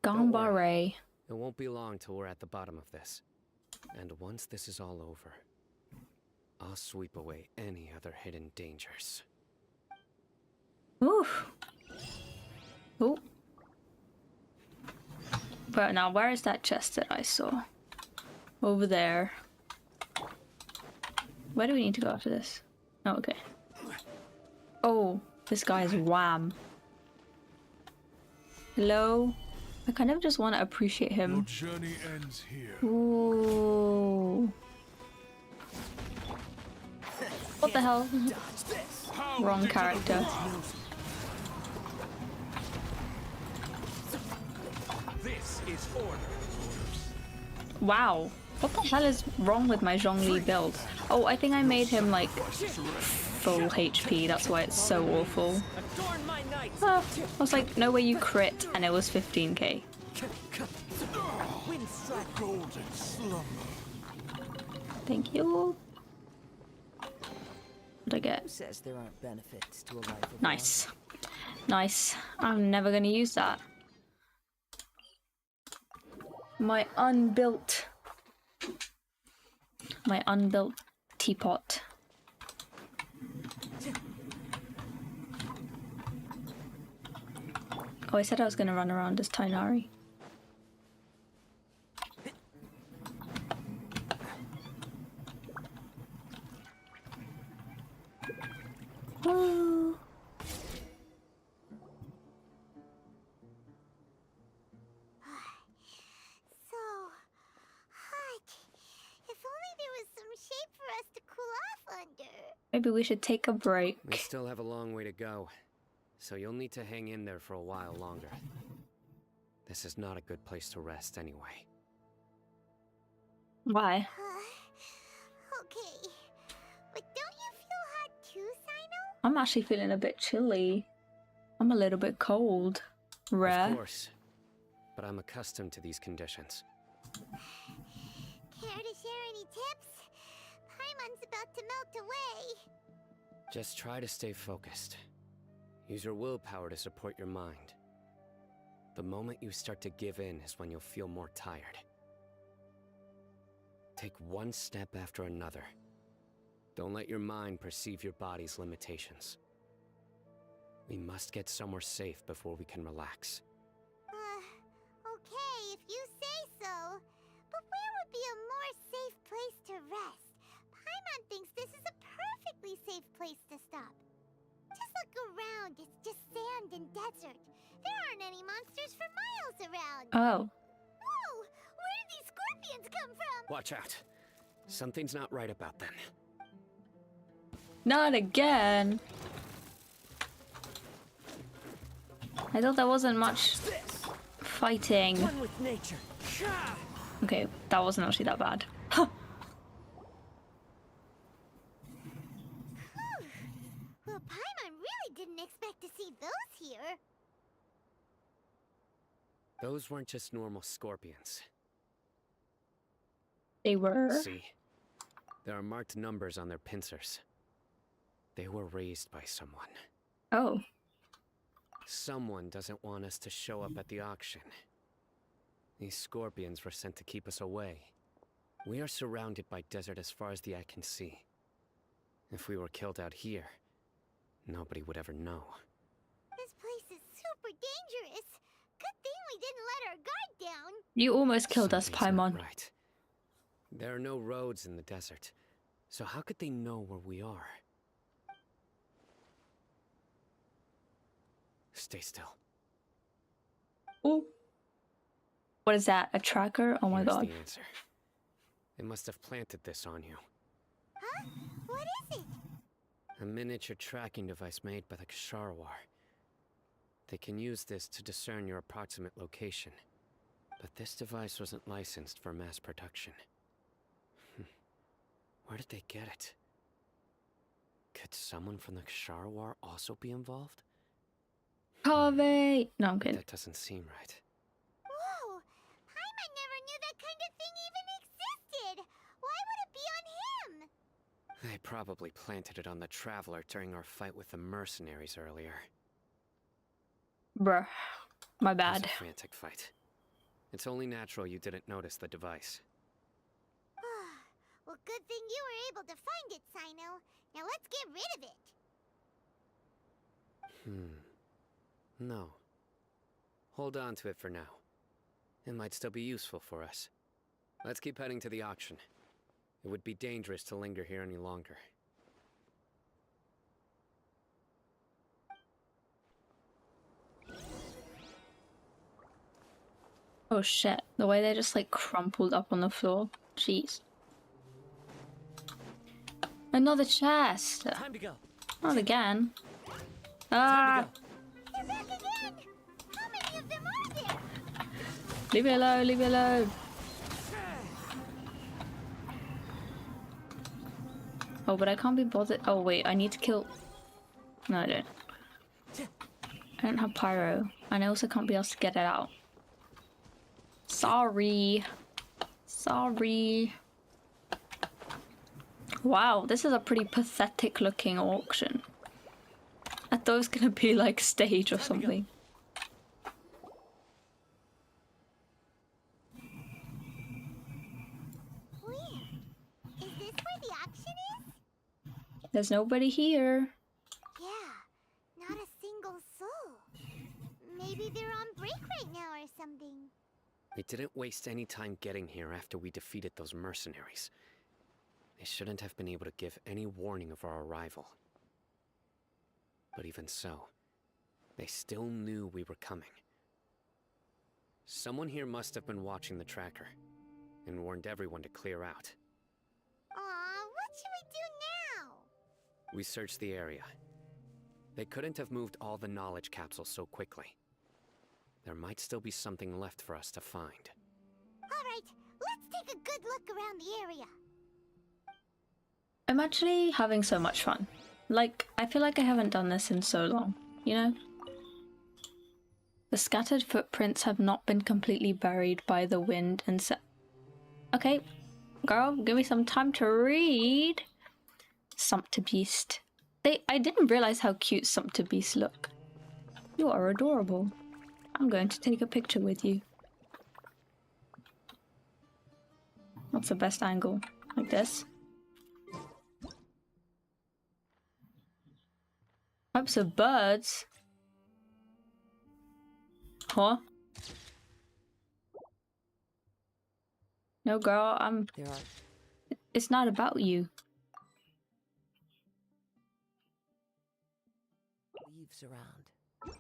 Don't worry. Gambare. It won't be long till we're at the bottom of this. And once this is all over, I'll sweep away any other hidden dangers. Ooh. Ooh. But now, where is that chest that I saw? Over there. Where do we need to go after this? Oh, okay. Oh, this guy is wham. Hello? I kind of just want to appreciate him. Your journey ends here. Ooh. What the hell? Wrong character. This is order. Wow. What the hell is wrong with my Zhongli build? Oh, I think I made him like full HP. That's why it's so awful. Adorn my night. I was like, no way you crit, and it was 15k. Wind strike. Golden slumber. Thank you. What'd I get? Who says there aren't benefits to a life of Nice. Nice. I'm never gonna use that. My unbuilt teapot. Oh, I said I was gonna run around as Tainari. Oh. So hot. If only there was some shade for us to cool off under. Maybe we should take a break. We still have a long way to go, so you'll need to hang in there for a while longer. This is not a good place to rest anyway. Why? Okay. But don't you feel hot too, Cyno? I'm actually feeling a bit chilly. I'm a little bit cold. Rare. Of course, but I'm accustomed to these conditions. Care to share any tips? Paimon's about to melt away. Just try to stay focused. Use your willpower to support your mind. The moment you start to give in is when you'll feel more tired. Take one step after another. Don't let your mind perceive your body's limitations. We must get somewhere safe before we can relax. Okay, if you say so. But where would be a more safe place to rest? Paimon thinks this is a perfectly safe place to stop. Just look around, it's just sand and desert. There aren't any monsters for miles around. Oh. Whoa! Where did these scorpions come from? Watch out. Something's not right about them. Not again. I thought there wasn't much fighting. One with nature. Okay, that wasn't actually that bad. Well, Paimon really didn't expect to see those here. Those weren't just normal scorpions. They were. See? There are marked numbers on their pincers. They were raised by someone. Oh. Someone doesn't want us to show up at the auction. These scorpions were sent to keep us away. We are surrounded by desert as far as the eye can see. If we were killed out here, nobody would ever know. This place is super dangerous. Good thing we didn't let our guard down. You almost killed us, Something's not Paimon. right. There are no roads in the desert, so how could they know where we are? Stay still. Oh. What is that? A tracker? Oh my Here's god. the answer. They must have planted this on you. Huh? What is it? A miniature tracking device made by the Ksharawar. They can use this to discern your approximate location. But this device wasn't licensed for mass production. Where did they get it? Could someone from the Ksharawar also be involved? Harvey! No, I'm kidding. That doesn't seem right. Whoa! Paimon never knew that kind of thing even existed! Why would it be on him? They probably planted it on the Traveler during our fight with the mercenaries earlier. Bruh. My It was bad. a frantic fight. It's only natural you didn't notice the device. Well, good thing you were able to find it, Cyno. Now let's get rid of it. No. Hold on to it for now. It might still be useful for us. Let's keep heading to the auction. It would be dangerous to linger here any longer. Oh shit. The way they just like crumpled up on the floor. Jeez. Another chest! Time to go. Not again. Time Ah! to go. They're back again! How many of them are there? Leave me alone, leave me alone. Oh, but I can't be bothered. Oh wait, I need to kill... No, I don't. I don't have pyro. And I also can't be asked to get it out. Sorry. Sorry. Wow, this is a pretty pathetic looking auction. I thought it was gonna be like stage or something. Weird. Is this where the auction is? There's nobody here. Yeah, not a single soul. Maybe they're on break right now or something. We didn't waste any time getting here after we defeated those mercenaries. They shouldn't have been able to give any warning of our arrival. But even so, they still knew we were coming. Someone here must have been watching the tracker and warned everyone to clear out. Aw, what should we do now? We searched the area. They couldn't have moved all the knowledge capsules so quickly. There might still be something left for us to find. Alright, let's take a good look around the area. I'm actually having so much fun. Like, I feel like I haven't done this in so long, you know? The scattered footprints have not been completely buried by the wind and Okay, girl, give me some time to read. Sumpterbeast. I didn't realize how cute Sumpterbeasts look. You are adorable. I'm going to take a picture with you. What's the best angle? Like this? Types of birds? Huh? No, girl, There are it's not about you. leaves around,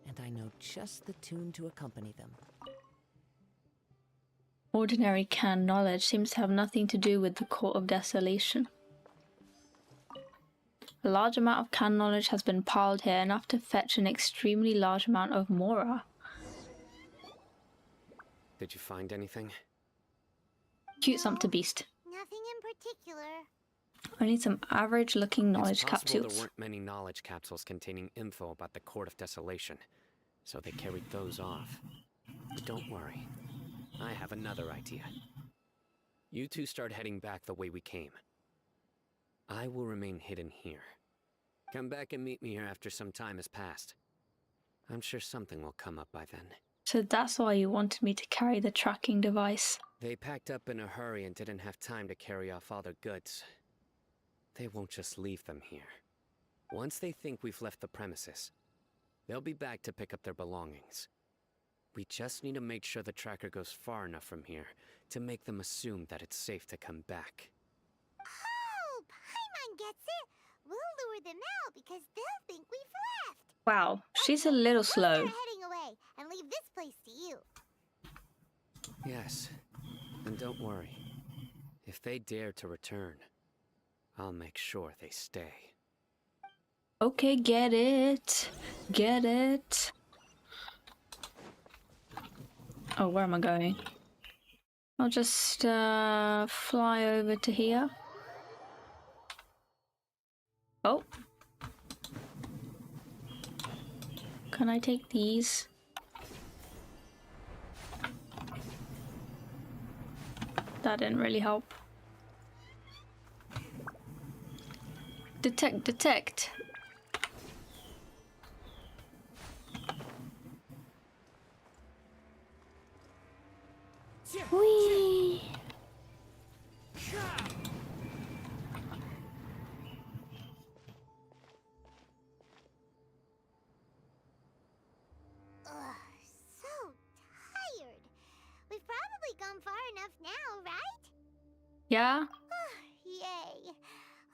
and I know just the tune to accompany them. Ordinary canned knowledge seems to have nothing to do with the Court of Desolation. A large amount of canned knowledge has been piled here, enough to fetch an extremely large amount of mora. Did you find anything? Cute something beast. Nothing in particular. Only some average looking knowledge It's possible capsules. there weren't many knowledge capsules containing info about the Court of Desolation, so they carried those off. But don't worry, I have another idea. You two start heading back the way we came. I will remain hidden here. Come back and meet me here after some time has passed. I'm sure something will come up by then. So that's why you wanted me to carry the tracking device. They packed up in a hurry and didn't have time to carry off all their goods. They won't just leave them here. Once they think we've left the premises, they'll be back to pick up their belongings. We just need to make sure the tracker goes far enough from here to make them assume that it's safe to come back. Oh, Paimon gets it. We'll lure them out because they'll think we've left. Wow, she's a little We'll slow. start heading away and leave this place to you. Yes, and don't worry. If they dare to return, I'll make sure they stay. Okay, get it. Get it. Oh, where am I going? I'll just fly over to here. Oh. Can I take these? That didn't really help. Detect, detect. Whee! Ugh, so tired. We've probably gone far enough now, right? Yeah? Yay.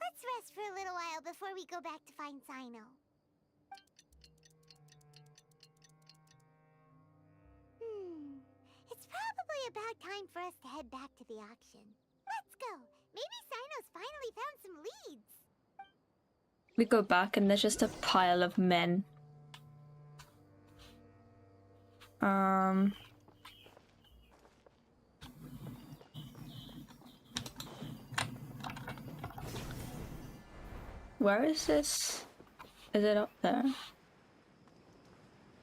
Let's rest for a little while before we go back to find Cyno. It's probably about time for us to head back to the auction. Let's go. Maybe Cyno's finally found some leads. We go back and there's just a pile of men. Where is this? Is it up there?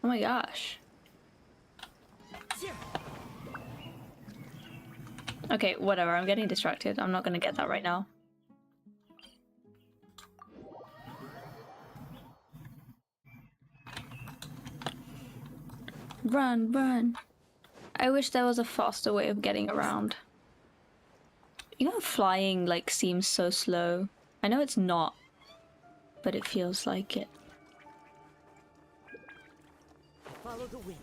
Oh my gosh. Okay, whatever. I'm getting distracted. I'm not gonna get that right now. Run, run. I wish there was a faster way of getting around. You know, flying like seems so slow. I know it's not, but it feels like it. Follow the wind.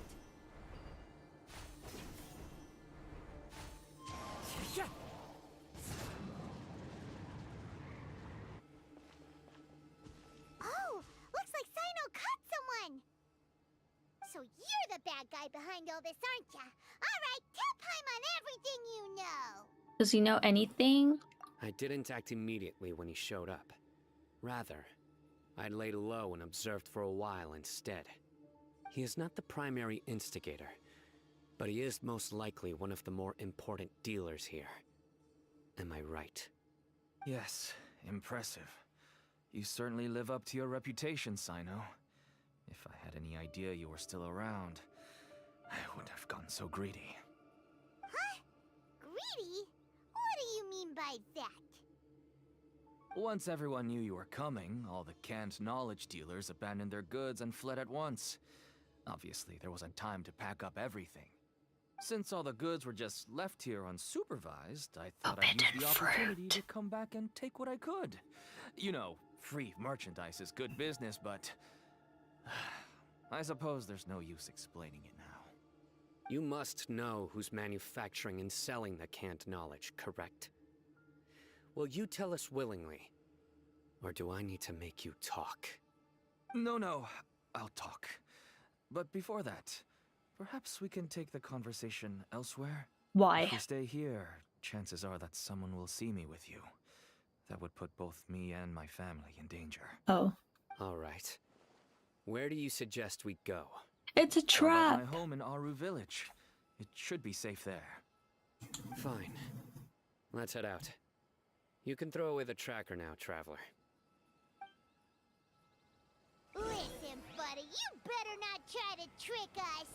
Oh, looks like Cyno caught someone. So you're the bad guy behind all this, aren't ya? All right, tell Paimon everything you know. Does he know anything? I didn't act immediately when he showed up. Rather, I laid low and observed for a while instead. He is not the primary instigator, but he is most likely one of the more important dealers here. Am I right? Yes, impressive. You certainly live up to your reputation, Cyno. If I had any idea you were still around, I wouldn't have gotten so greedy. Huh? Greedy? What do you mean by that? Once everyone knew you were coming, all the canned knowledge dealers abandoned their goods and fled at once. Obviously, there wasn't time to pack up everything. Since all the goods were just left here unsupervised, I thought I'd use the opportunity to come back and take what I could. You know, free merchandise is good business, but I suppose there's no use explaining it now. You must know who's manufacturing and selling the canned knowledge, correct? Will you tell us willingly? Or do I need to make you talk? No, I'll talk. But before that, perhaps we can take the conversation elsewhere? Why? If we stay here, chances are that someone will see me with you. That would put both me and my family in danger. Oh. All right. Where do you suggest we go? It's a trap! My home in Aru Village. It should be safe there. Fine. Let's head out. You can throw away the tracker now, traveler. Listen, buddy, you better not try to trick us.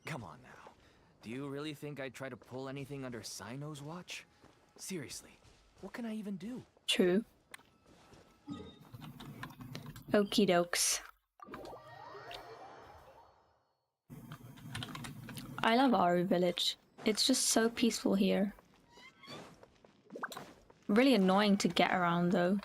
Come on now. Do you really think I'd try to pull anything under Cyno's watch? Seriously, what can I even do? True. Okie dokes. I love Aru Village. It's just so peaceful here. Really annoying to get around though.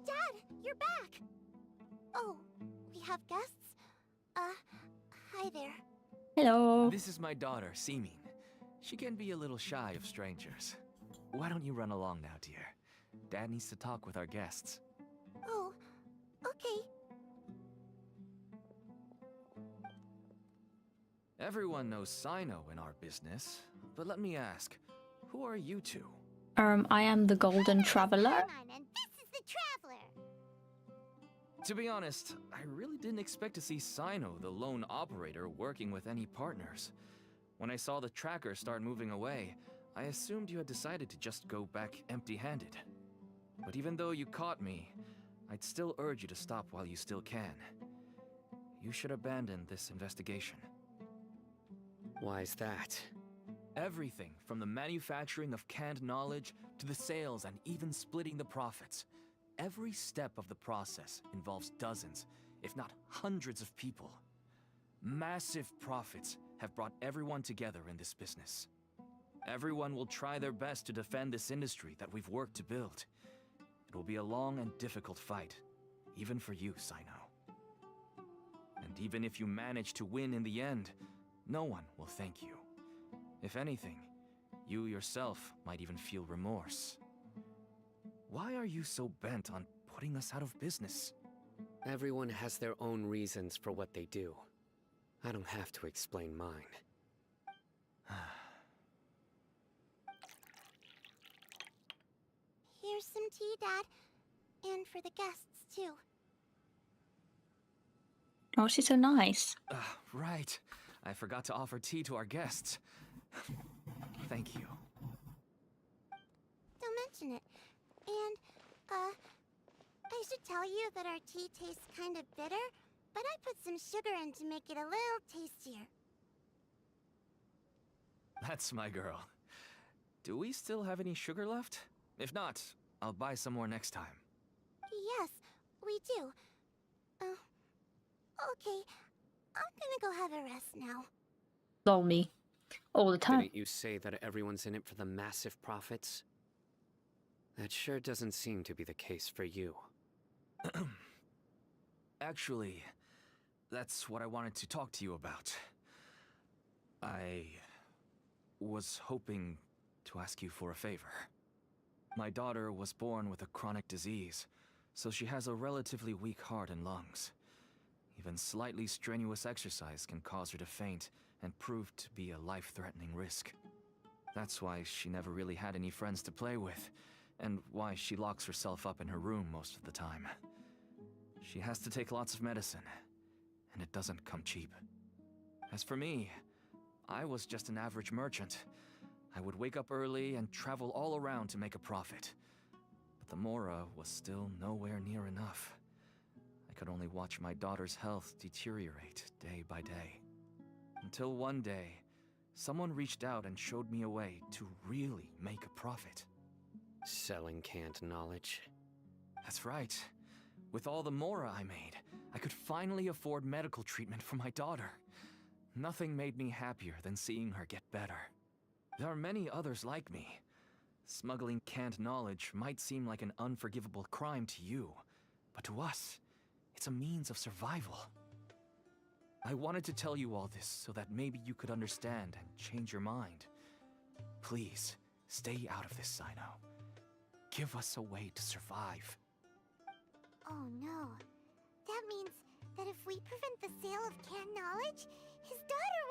Dad, you're back. Oh, we have guests? Hi there. Hello. This is my daughter, Seemin. She can be a little shy of strangers. Why don't you run along now, dear? Dad needs to talk with our guests. Oh, okay. Everyone knows Cyno in our business, but let me ask, who are you two? I am the Golden Traveler. And this is the Traveler. To be honest, I really didn't expect to see Cyno, the lone operator, working with any partners. When I saw the tracker start moving away, I assumed you had decided to just go back empty-handed. But even though you caught me, I'd still urge you to stop while you still can. You should abandon this investigation. Why is that? Everything from the manufacturing of canned knowledge to the sales and even splitting the profits. Every step of the process involves dozens, if not hundreds of people. Massive profits have brought everyone together in this business. Everyone will try their best to defend this industry that we've worked to build. It will be a long and difficult fight, even for you, Cyno. And even if you manage to win in the end, no one will thank you. If anything, you yourself might even feel remorse. Why are you so bent on putting us out of business? Everyone has their own reasons for what they do. I don't have to explain mine. Here's some tea, Dad. And for the guests, too. Oh, she's so nice. Right. I forgot to offer tea to our guests. Thank you. Don't mention it. And, I should tell you that our tea tastes kind of bitter, but I put some sugar in to make it a little tastier. That's my girl. Do we still have any sugar left? If not, I'll buy some more next time. Yes, we do. Okay. I'm gonna go have a rest now. Lol me. All the time. Didn't you say that everyone's in it for the massive profits? That sure doesn't seem to be the case for you. Actually, that's what I wanted to talk to you about. I was hoping to ask you for a favor. My daughter was born with a chronic disease, so she has a relatively weak heart and lungs. Even slightly strenuous exercise can cause her to faint and prove to be a life-threatening risk. That's why she never really had any friends to play with, and why she locks herself up in her room most of the time. She has to take lots of medicine, and it doesn't come cheap. As for me, I was just an average merchant. I would wake up early and travel all around to make a profit. But the Mora was still nowhere near enough. I could only watch my daughter's health deteriorate day by day. Until one day, someone reached out and showed me a way to really make a profit. Selling canned knowledge. That's right. With all the mora I made, I could finally afford medical treatment for my daughter. Nothing made me happier than seeing her get better. There are many others like me. Smuggling canned knowledge might seem like an unforgivable crime to you, but to us, it's a means of survival. I wanted to tell you all this so that maybe you could understand and change your mind. Please, stay out of this, cyno. Give us a way to survive. Oh no. That means that if we prevent the sale of canned knowledge, his daughter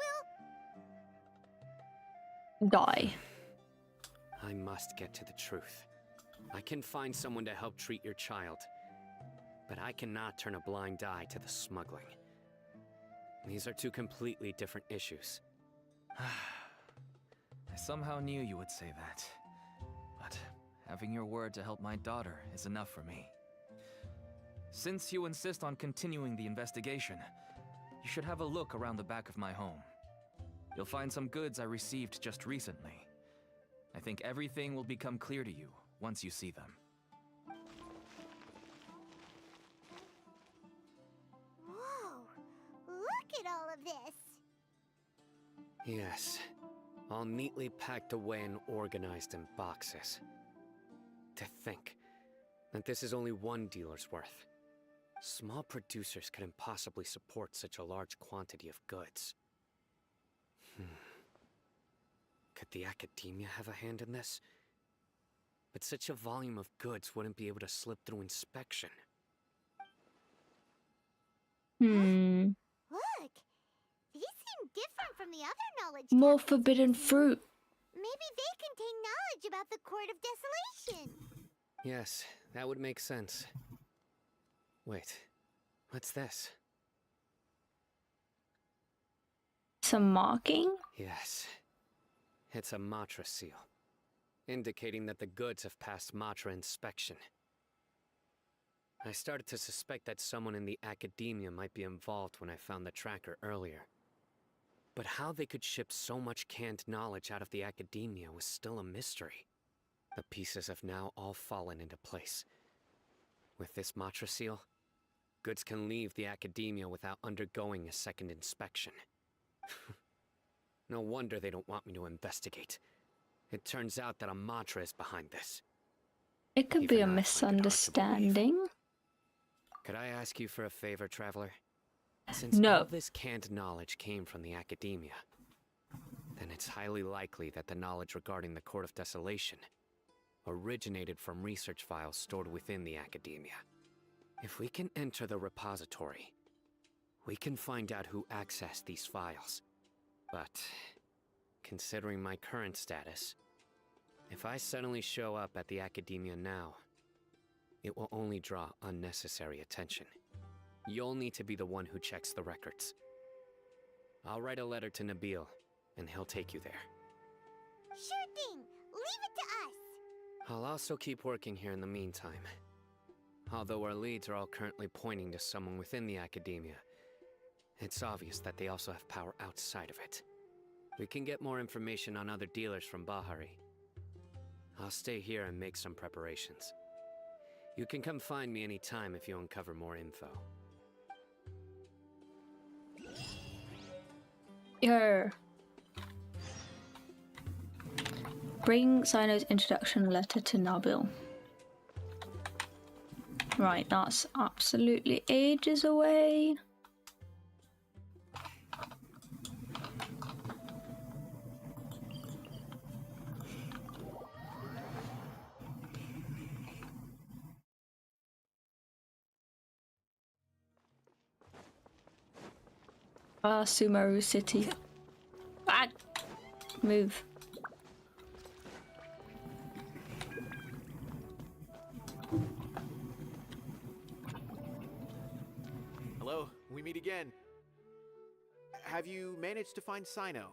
will... Die. I must get to the truth. I can find someone to help treat your child, but I cannot turn a blind eye to the smuggling. These are two completely different issues. I somehow knew you would say that. But having your word to help my daughter is enough for me. Since you insist on continuing the investigation, you should have a look around the back of my home. You'll find some goods I received just recently. I think everything will become clear to you once you see them. Whoa! Look at all of this! Yes, all neatly packed away and organized in boxes. To think that this is only one dealer's worth. Small producers couldn't possibly support such a large quantity of goods. Could the academia have a hand in this? But such a volume of goods wouldn't be able to slip through inspection. Look! These seem different from the other knowledge More tablets forbidden we've seen. fruit. Maybe they contain knowledge about the Court of Desolation. Yes, that would make sense. Wait, what's this? Some marking? Yes, it's a Matra seal, indicating that the goods have passed Matra inspection. I started to suspect that someone in the academia might be involved when I found the tracker earlier. But how they could ship so much canned knowledge out of the academia was still a mystery. The pieces have now all fallen into place. With this Matra seal, goods can leave the academia without undergoing a second inspection. No wonder they don't want me to investigate. It turns out that a Matra is behind this. It could be a misunderstanding. Could I ask you for a favor, Traveler? Since all this canned knowledge came from the academia, then it's highly likely that the knowledge regarding the Court of Desolation originated from research files stored within the academia. If we can enter the repository, we can find out who accessed these files. But, considering my current status, if I suddenly show up at the academia now, it will only draw unnecessary attention. You'll need to be the one who checks the records. I'll write a letter to Nabil, and he'll take you there. Sure thing! Leave it to us! I'll also keep working here in the meantime. Although our leads are all currently pointing to someone within the academia, it's obvious that they also have power outside of it. We can get more information on other dealers from Bahari. I'll stay here and make some preparations. You can come find me anytime if you uncover more info. Bring Cyno's introduction letter to Nabil. Right, that's absolutely ages away. Sumeru City. Ah! Move. Hello, we meet again. Have you managed to find Cyno?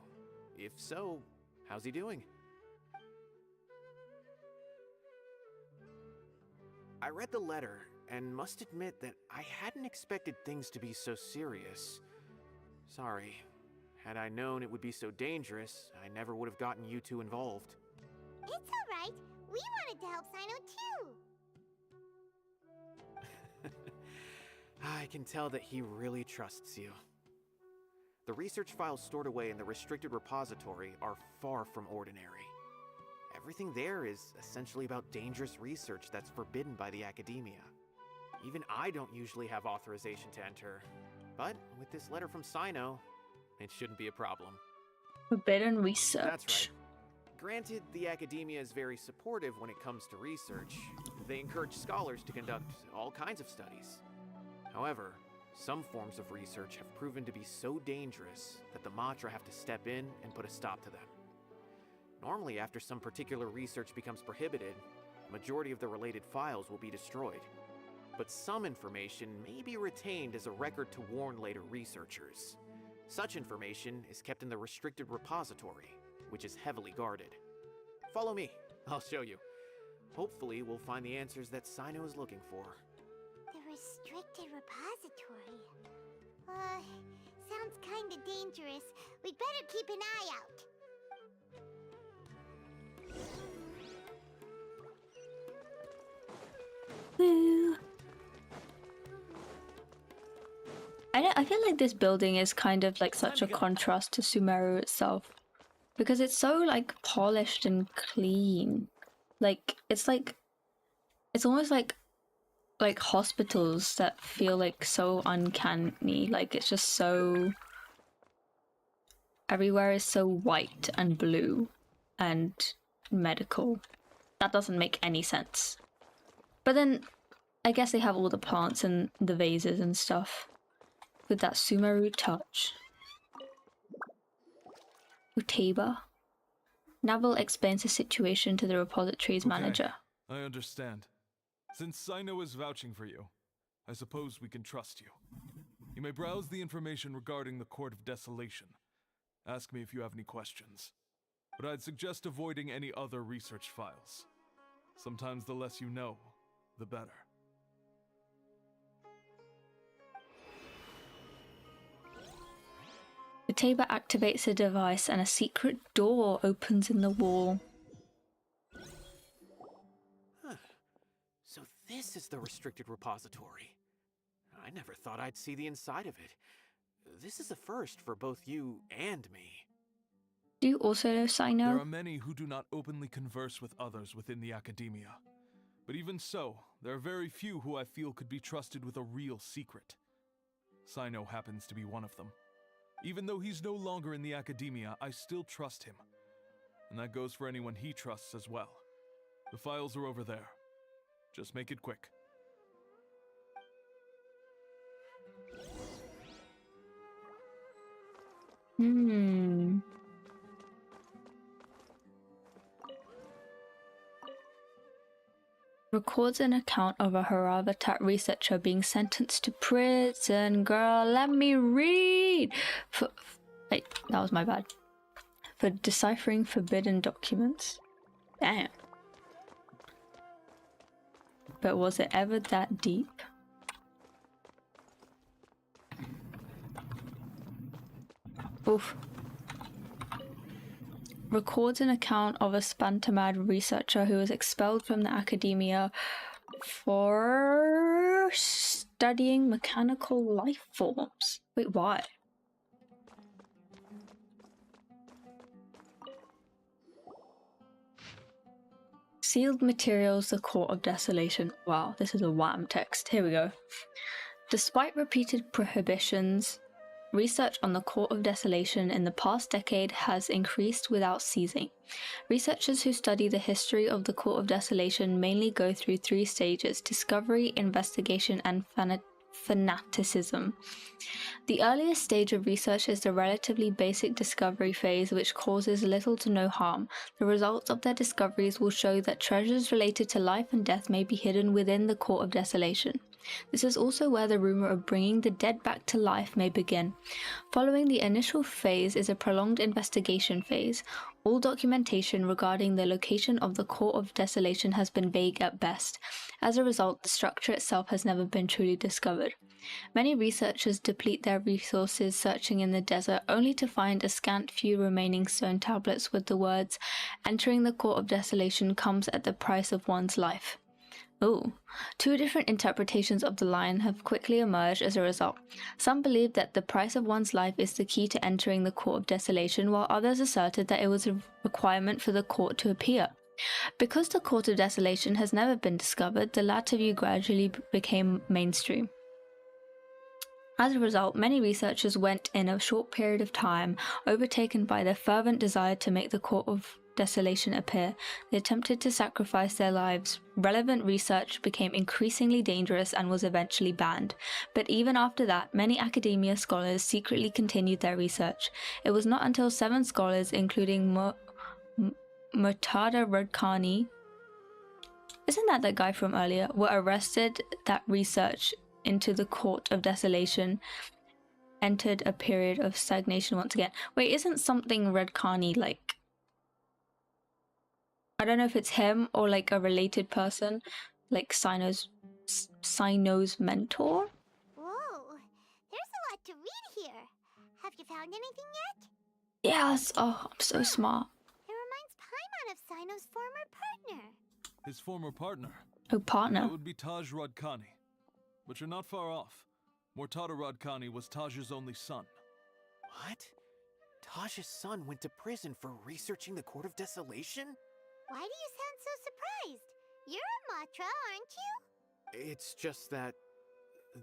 If so, how's he doing? I read the letter and must admit that I hadn't expected things to be so serious. Sorry. Had I known it would be so dangerous, I never would have gotten you two involved. It's alright. We wanted to help Cyno too. I can tell that he really trusts you. The research files stored away in the restricted repository are far from ordinary. Everything there is essentially about dangerous research that's forbidden by the academia. Even I don't usually have authorization to enter, but with this letter from Cyno, it shouldn't be a problem. Forbidden research. That's right. Granted, the academia is very supportive when it comes to research. They encourage scholars to conduct all kinds of studies. However, some forms of research have proven to be so dangerous that the Matra have to step in and put a stop to them. Normally, after some particular research becomes prohibited, the majority of the related files will be destroyed. But some information may be retained as a record to warn later researchers. Such information is kept in the restricted repository, which is heavily guarded. Follow me, I'll show you. Hopefully, we'll find the answers that Cyno is looking for. The restricted repository. Sounds kinda dangerous. We'd better keep an eye out. Woo. I feel like this building is kind of like such a contrast to Sumeru itself, because it's so like polished and clean. Like it's almost like hospitals that feel like so uncanny. Like it's just so, everywhere is so white and blue and medical. That doesn't make any sense. But then I guess they have all the plants and the vases and stuff with that Sumeru touch. Utaba. Navel explains the situation to the repository's manager. I understand. Since Cyno is vouching for you, I suppose we can trust you. You may browse the information regarding the Court of Desolation. Ask me if you have any questions. But I'd suggest avoiding any other research files. Sometimes the less you know, the better. Utaba activates the device and a secret door opens in the wall. So this is the restricted repository. I never thought I'd see the inside of it. This is a first for both you and me. Do you also know Cyno? There are many who do not openly converse with others within the academia. But even so, there are very few who I feel could be trusted with a real secret. Cyno happens to be one of them. Even though he's no longer in the academia, I still trust him. And that goes for anyone he trusts as well. The files are over there. Just make it quick. Records an account of a Haravatat researcher being sentenced to prison. Girl, let me read! Wait, that was my bad. For deciphering forbidden documents. Damn. But was it ever that deep? Oof. Records an account of a Spantamad researcher who was expelled from the academia for studying mechanical life forms. Wait, why? Sealed materials, the Court of Desolation. Wow, this is a wham text. Here we go. Despite repeated prohibitions, research on the Court of Desolation in the past decade has increased without ceasing. Researchers who study the history of the Court of Desolation mainly go through 3 stages: discovery, investigation, and fanaticism. The earliest stage of research is the relatively basic discovery phase, which causes little to no harm. The results of their discoveries will show that treasures related to life and death may be hidden within the Court of Desolation. This is also where the rumor of bringing the dead back to life may begin. Following the initial phase is a prolonged investigation phase. All documentation regarding the location of the Court of Desolation has been vague at best. As a result, the structure itself has never been truly discovered. Many researchers deplete their resources searching in the desert, only to find a scant few remaining stone tablets with the words, "Entering the Court of Desolation comes at the price of one's life." Oh, two different interpretations of the line have quickly emerged as a result. Some believed that the price of one's life is the key to entering the Court of Desolation, while others asserted that it was a requirement for the court to appear. Because the Court of Desolation has never been discovered, the latter view gradually became mainstream. As a result, many researchers went in a short period of time, overtaken by their fervent desire to make the Court of Desolation appear. They attempted to sacrifice their lives. Relevant research became increasingly dangerous and was eventually banned. But even after that, many academia scholars secretly continued their research. It was not until 7 scholars, including Murtada Radkani, isn't that the guy from earlier, were arrested that research into the Court of Desolation entered a period of stagnation once again. Wait, isn't something Radkani like... I don't know if it's him or like a related person, like Cyno's mentor? Whoa, there's a lot to read here. Have you found anything yet? Yes, oh, I'm so smart. It reminds Paimon of Cyno's former partner. His former partner? Oh, partner. That would be Taj Radkani. But you're not far off. Murtada Radkani was Taj's only son. What? Taj's son went to prison for researching the Court of Desolation? Why do you sound so surprised? You're a Matra, aren't you? It's just that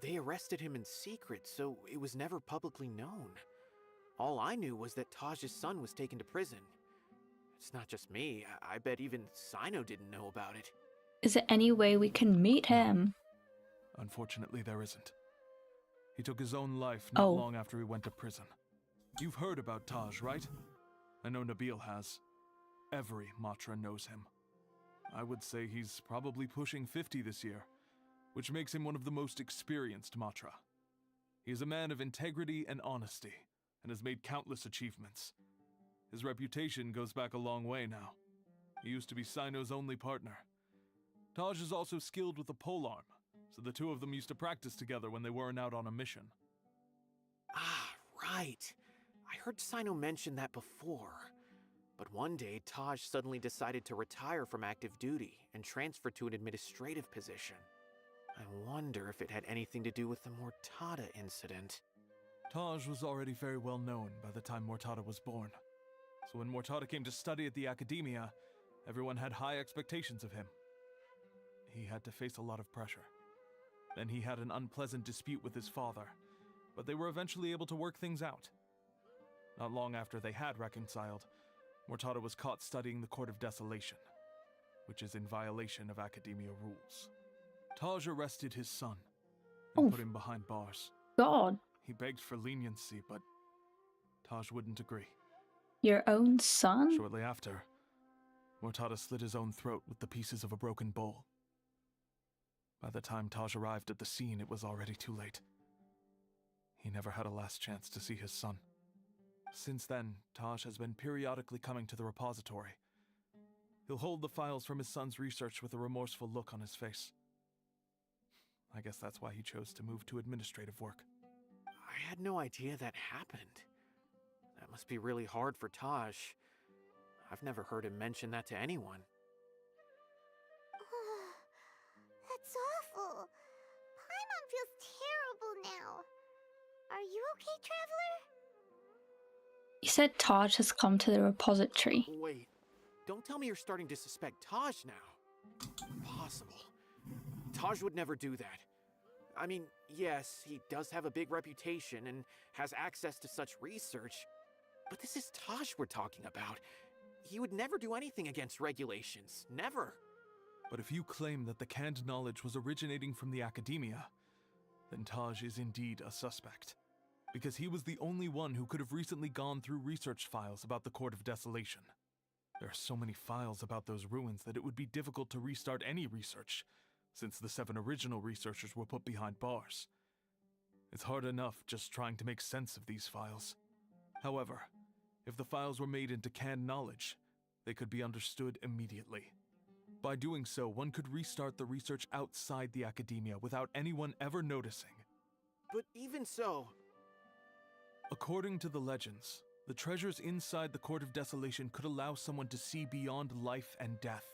they arrested him in secret, so it was never publicly known. All I knew was that Taj's son was taken to prison. It's not just me. I bet even Cyno didn't know about it. Is there any way we can meet him? Unfortunately, there isn't. He took his own life not long after he went to prison. You've heard about Taj, right? I know Nabil has. Every Matra knows him. I would say he's probably pushing 50 this year, which makes him one of the most experienced Matra. He is a man of integrity and honesty, and has made countless achievements. His reputation goes back a long way now. He used to be Cyno's only partner. Taj is also skilled with a polearm, so the two of them used to practice together when they weren't out on a mission. Ah, right. I heard Cyno mention that before. But one day, Taj suddenly decided to retire from active duty and transfer to an administrative position. I wonder if it had anything to do with the Murtada incident. Taj was already very well known by the time Murtada was born. So when Murtada came to study at the academia, everyone had high expectations of him. He had to face a lot of pressure. Then he had an unpleasant dispute with his father, but they were eventually able to work things out. Not long after they had reconciled, Murtada was caught studying the Court of Desolation, which is in violation of academia rules. Taj arrested his son and put him behind bars. God. He begged for leniency, but Taj wouldn't agree. Your own son? Shortly after, Murtada slit his own throat with the pieces of a broken bowl. By the time Taj arrived at the scene, it was already too late. He never had a last chance to see his son. Since then, Taj has been periodically coming to the repository. He'll hold the files from his son's research with a remorseful look on his face. I guess that's why he chose to move to administrative work. I had no idea that happened. That must be really hard for Taj. I've never heard him mention that to anyone. That's awful. Paimon feels terrible now. Are you okay, Traveler? You said Taj has come to the repository. Wait, don't tell me you're starting to suspect Taj now. Impossible. Taj would never do that. I mean, yes, he does have a big reputation and has access to such research, but this is Taj we're talking about. He would never do anything against regulations. Never. But if you claim that the canned knowledge was originating from the academia, then Taj is indeed a suspect. Because he was the only one who could have recently gone through research files about the Court of Desolation. There are so many files about those ruins that it would be difficult to restart any research, since the 7 original researchers were put behind bars. It's hard enough just trying to make sense of these files. However, if the files were made into canned knowledge, they could be understood immediately. By doing so, one could restart the research outside the academia without anyone ever noticing. But even so... According to the legends, the treasures inside the Court of Desolation could allow someone to see beyond life and death.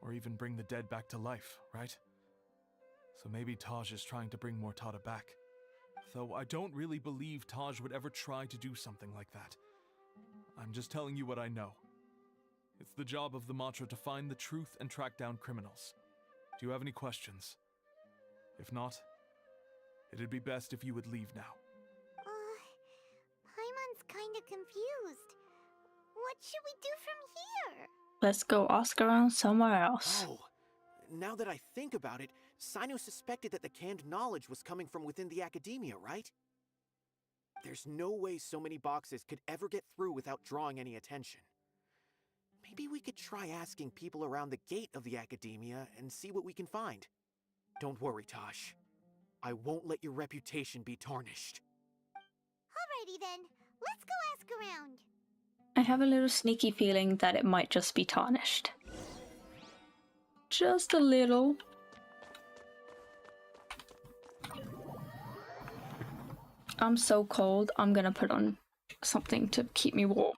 Or even bring the dead back to life, right? So maybe Taj is trying to bring Mortada back. Though I don't really believe Taj would ever try to do something like that. I'm just telling you what I know. It's the job of the Matra to find the truth and track down criminals. Do you have any questions? If not, it'd be best if you would leave now. Paimon's kinda confused. What should we do from here? Let's go ask around somewhere else. Oh, now that I think about it, Cyno suspected that the canned knowledge was coming from within the academia, right? There's no way so many boxes could ever get through without drawing any attention. Maybe we could try asking people around the gate of the academia and see what we can find. Don't worry, Tosh. I won't let your reputation be tarnished. Alrighty then, let's go ask around. I have a little sneaky feeling that it might just be tarnished. Just a little. I'm so cold, I'm gonna put on something to keep me warm.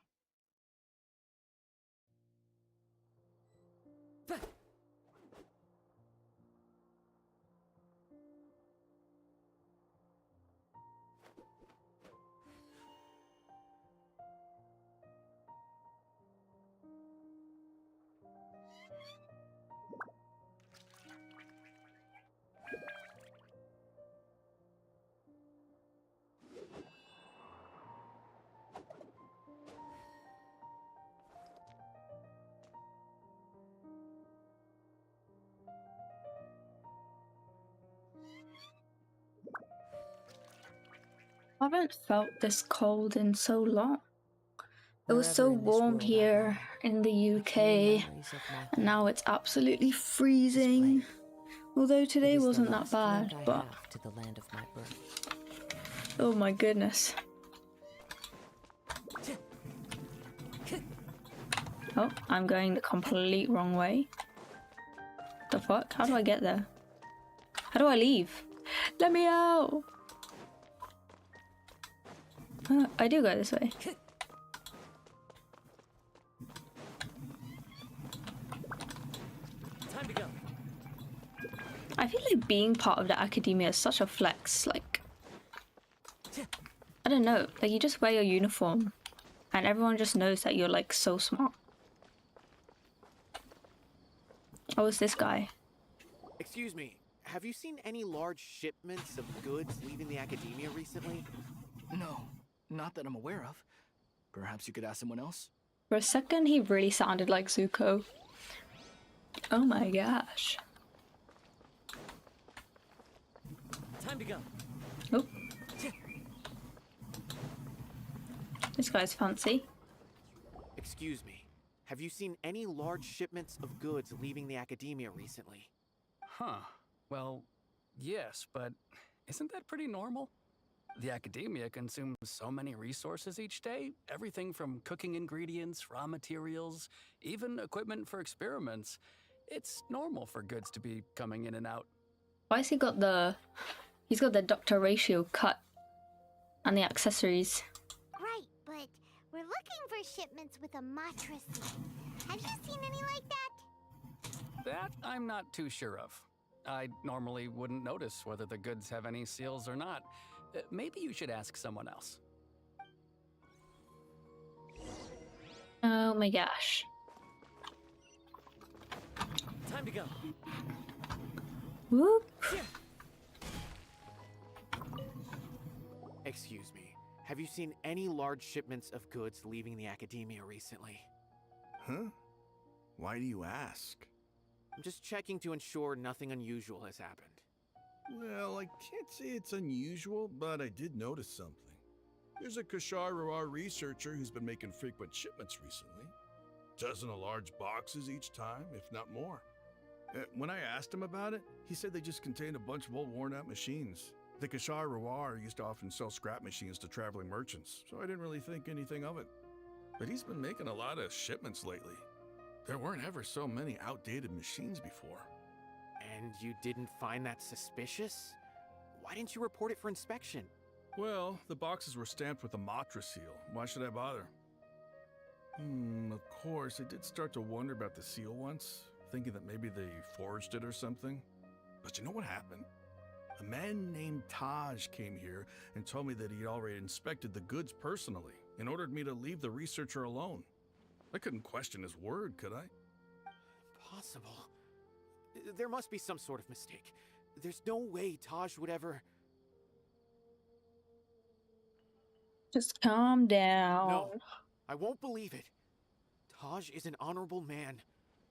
I haven't felt this cold in so long. It was so warm here in the UK, and now it's absolutely freezing. Although today wasn't that bad, but... Oh my goodness. Oh, I'm going the complete wrong way. The fuck? How do I get there? How do I leave? Let me out! I do go this way. Time to go. I feel like being part of the academia is such a flex. Like, I don't know. Like, you just wear your uniform, and everyone just knows that you're like so smart. Oh, it's this guy. Excuse me, have you seen any large shipments of goods leaving the academia recently? No, not that I'm aware of. Perhaps you could ask someone else? For a second, he really sounded like Zuko. Oh my gosh. Time to go. Oh. This guy's fancy. Excuse me, have you seen any large shipments of goods leaving the academia recently? Huh. Well, yes, but isn't that pretty normal? The academia consumes so many resources each day. Everything from cooking ingredients, raw materials, even equipment for experiments. It's normal for goods to be coming in and out. Why has he got the... He's got the Dr. Ratio cut and the accessories. Right, but we're looking for shipments with a Matra seal. Have you seen any like that? That I'm not too sure of. I normally wouldn't notice whether the goods have any seals or not. Maybe you should ask someone else. Oh my gosh. Time to go. Whoop. Excuse me, have you seen any large shipments of goods leaving the academia recently? Huh? Why do you ask? I'm just checking to ensure nothing unusual has happened. Well, I can't say it's unusual, but I did notice something. There's a Kashar researcher who's been making frequent shipments recently. Dozen of large boxes each time, if not more. When I asked him about it, he said they just contained a bunch of old worn-out machines. The Kashar Rawar used to often sell scrap machines to traveling merchants, so I didn't really think anything of it. But he's been making a lot of shipments lately. There weren't ever so many outdated machines before. And you didn't find that suspicious? Why didn't you report it for inspection? Well, the boxes were stamped with a Matra seal. Why should I bother? Of course, I did start to wonder about the seal once, thinking that maybe they forged it or something. But you know what happened? A man named Taj came here and told me that he'd already inspected the goods personally and ordered me to leave the researcher alone. I couldn't question his word, could I? Impossible. There must be some sort of mistake. There's no way Taj would ever... Just calm down. No, I won't believe it. Taj is an honorable man.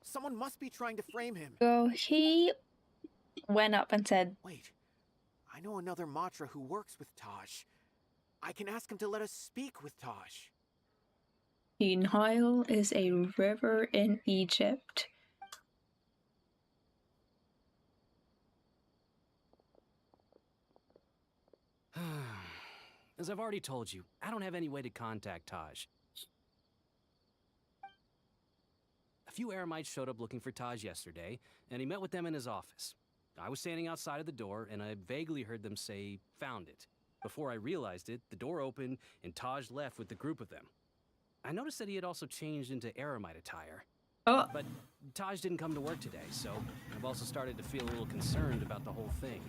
Someone must be trying to frame him. So he went up and said, Wait, I know another Matra who works with Taj. I can ask him to let us speak with Taj. the Nile is a river in Egypt. As I've already told you, I don't have any way to contact Taj. A few Eremites showed up looking for Taj yesterday, and he met with them in his office. I was standing outside of the door, and I vaguely heard them say, "Found it." Before I realized it, the door opened, and Taj left with the group of them. I noticed that he had also changed into Eremite attire. Oh. But Taj didn't come to work today, so I've also started to feel a little concerned about the whole thing.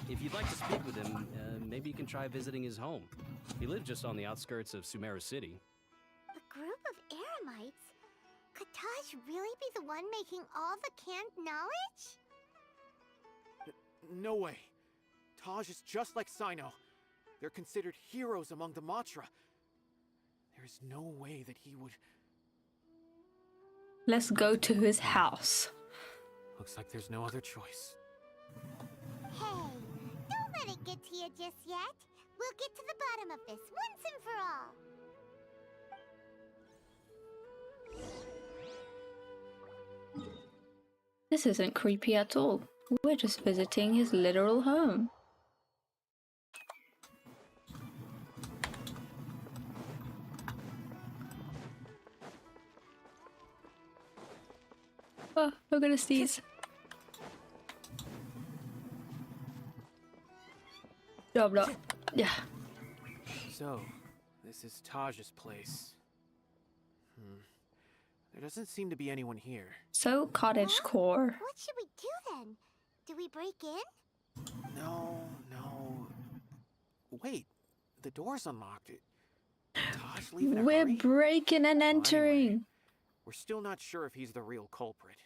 If you'd like to speak with him, maybe you can try visiting his home. He lives just on the outskirts of Sumeru City. A group of Eremites? Could Taj really be the one making all the canned knowledge? No way. Taj is just like Cyno. They're considered heroes among the Matra. There's no way that he would... Let's go to his house. Looks like there's no other choice. Hey, don't let it get to you just yet. We'll get to the bottom of this once and for all. This isn't creepy at all. We're just visiting his literal home. Oh, look at the steeds. Blah, blah. Yeah. So, this is Taj's place. There doesn't seem to be anyone here. So cottagecore. What should we do then? Do we break in? No. Wait, the door's unlocked. Taj leaving a We're hurry? breaking and entering. Anyway, we're still not sure if he's the real culprit.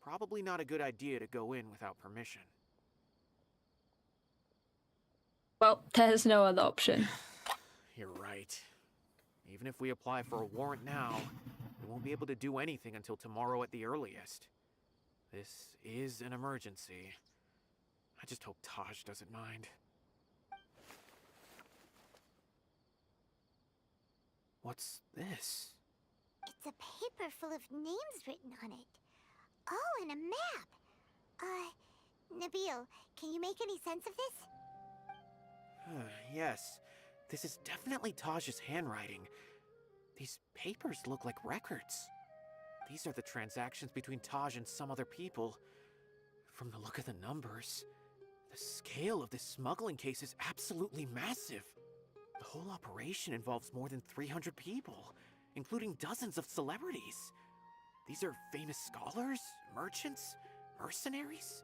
Probably not a good idea to go in without permission. Well, there's no other option. You're right. Even if we apply for a warrant now, we won't be able to do anything until tomorrow at the earliest. This is an emergency. I just hope Taj doesn't mind. What's this? It's a paper full of names written on it. Oh, and a map. Nabil, can you make any sense of this? Yes, this is definitely Taj's handwriting. These papers look like records. These are the transactions between Taj and some other people. From the look of the numbers, the scale of this smuggling case is absolutely massive. The whole operation involves more than 300 people, including dozens of celebrities. These are famous scholars, merchants, mercenaries.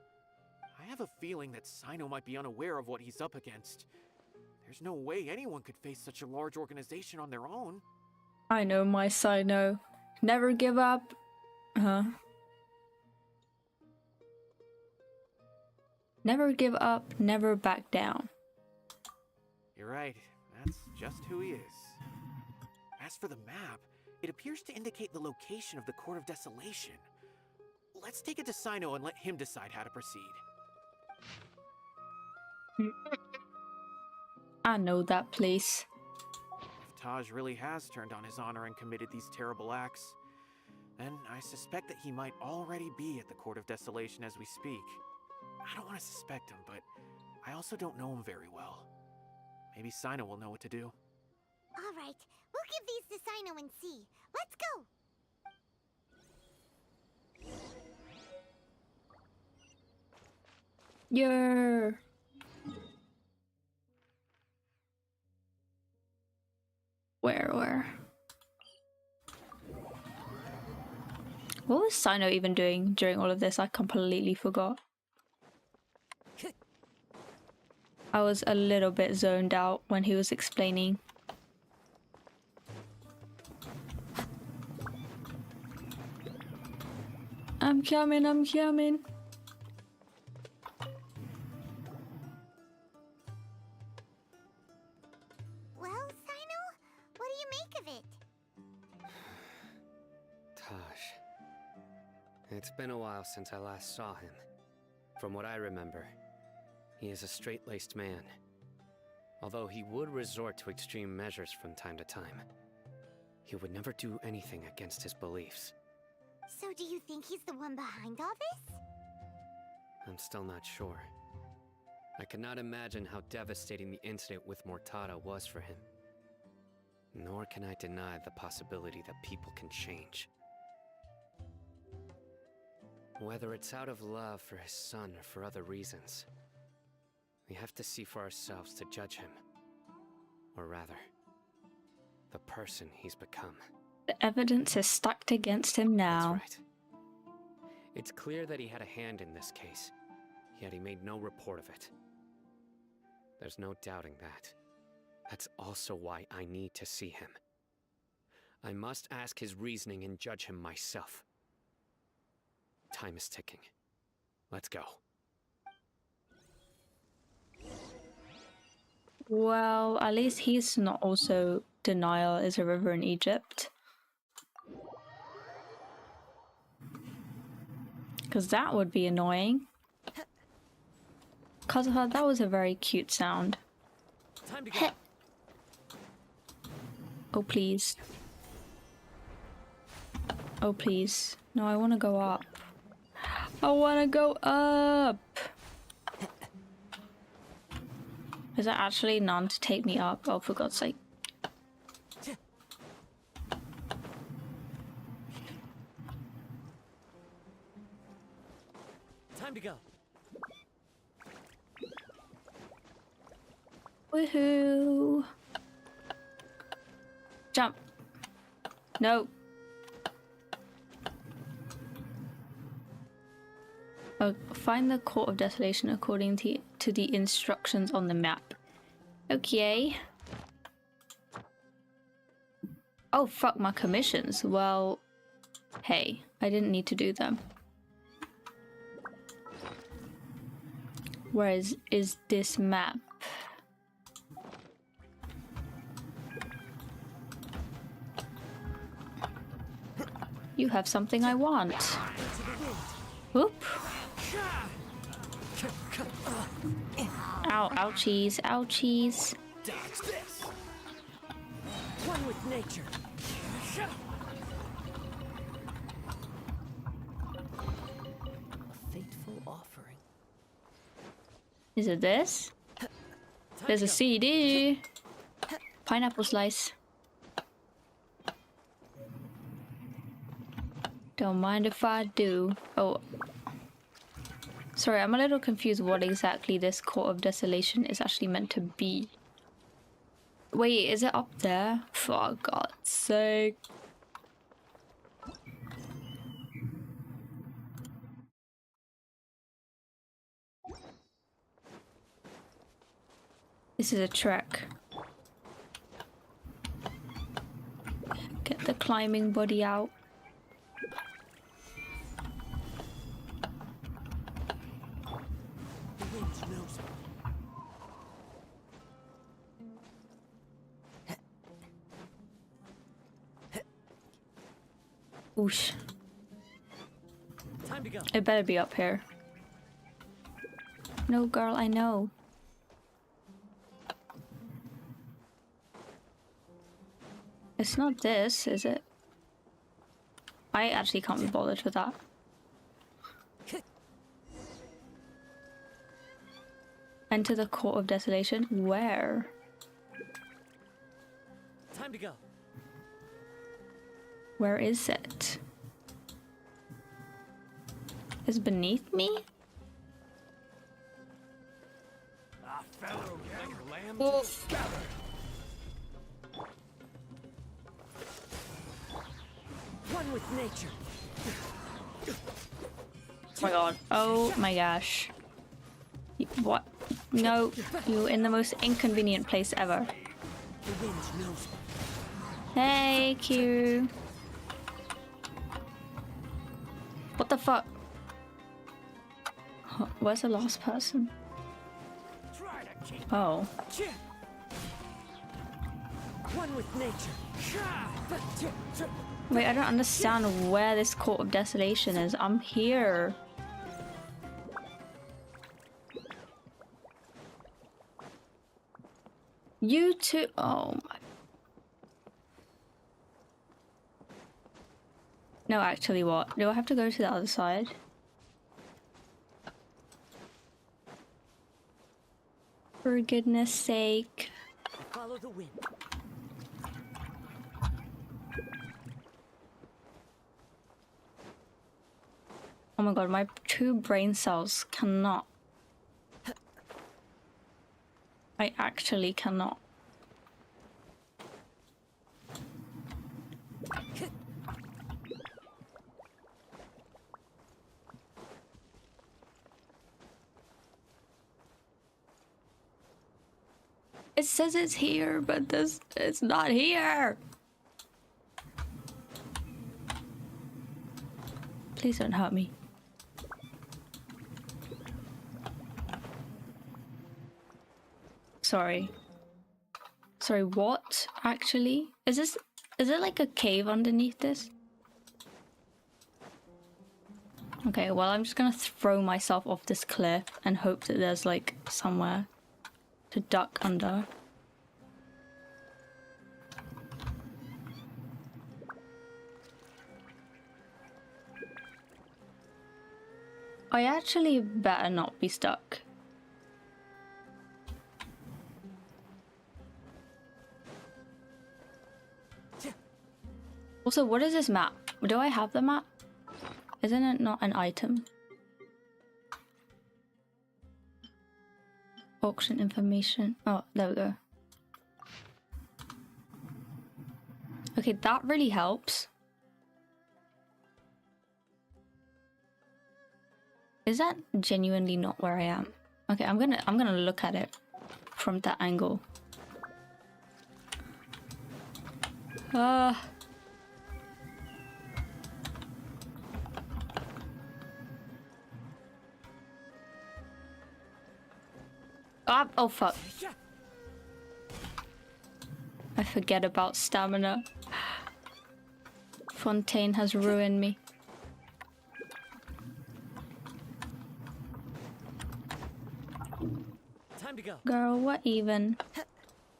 I have a feeling that Cyno might be unaware of what he's up against. There's no way anyone could face such a large organization on their own. I know my Cyno. Never give up. Never give up, never back down. You're right. That's just who he is. As for the map, it appears to indicate the location of the Court of Desolation. Let's take it to Cyno and let him decide how to proceed. I know that place. If Taj really has turned on his honor and committed these terrible acts, And I suspect that he might already be at the Court of Desolation as we speak. I don't want to suspect him, but I also don't know him very well. Maybe Cyno will know what to do. Alright, we'll give these to Cyno and see. Let's go! Yeah. Where? What was Cyno even doing during all of this? I completely forgot. I was a little bit zoned out when he was explaining. I'm coming. Well, Cyno, what do you make of it? Taj. It's been a while since I last saw him. From what I remember, he is a straight-laced man. Although he would resort to extreme measures from time to time, he would never do anything against his beliefs. So do you think he's the one behind all this? I'm still not sure. I cannot imagine how devastating the incident with Mortada was for him. Nor can I deny the possibility that people can change. Whether it's out of love for his son or for other reasons, we have to see for ourselves to judge him. Or rather, the person he's become. The evidence is stacked against him now. That's right. It's clear that he had a hand in this case, yet he made no report of it. There's no doubting that. That's also why I need to see him. I must ask his reasoning and judge him myself. Time is ticking. Let's go. Well, at least he's not also denial is a river in Egypt. Because that would be annoying. Kazuha, that was a very cute sound. Time to go. Oh, please. Oh, please. No, I want to go up. I want to go up! Is there actually none to take me up? Oh, for God's sake. Time to go. Woohoo! Jump. No. Find the Court of Desolation according to the instructions on the map. Okay. Oh, fuck my commissions. Well, hey, I didn't need to do them. Where is this map? You have something I want. Whoop. Ow, ouchies, ouchies. Dodge this. One with nature. A fateful offering. Is it this? There's a CD. Pineapple slice. Don't mind if I do. Oh. Sorry, I'm a little confused what exactly this Court of Desolation is actually meant to be. Wait, is it up there? For God's sake. This is a trek. Get the climbing buddy out. Oosh. Time to go. It better be up here. No, girl, I know. It's not this, is it? I actually can't be bothered with that. Enter the Court of Desolation? Where? Time to go. Where is it? Is beneath me? Oof. One with nature. Oh my god. Oh my gosh. What? No, you're in the most inconvenient place ever. The wind knows. Hey, Q. What the fuck? Where's the last person? Oh. One with nature. Wait, I don't understand where this Court of Desolation is. I'm here. You too. Oh my. No, actually, what? Do I have to go to the other side? For goodness sake. Follow the wind. Oh my god, my 2 brain cells cannot. I actually cannot. It says it's here, but it's not here. Please don't hurt me. Sorry. Sorry, what? Actually? Is it like a cave underneath this? Okay, well, I'm just gonna throw myself off this cliff and hope that there's like somewhere to duck under. I actually better not be stuck. Also, what is this map? Do I have the map? Isn't it not an item? Auction information. Oh, there we go. Okay, that really helps. Is that genuinely not where I am? Okay, I'm gonna look at it from that angle. Oh fuck. I forget about stamina. Fontaine has ruined me. Time to go. Girl, what even?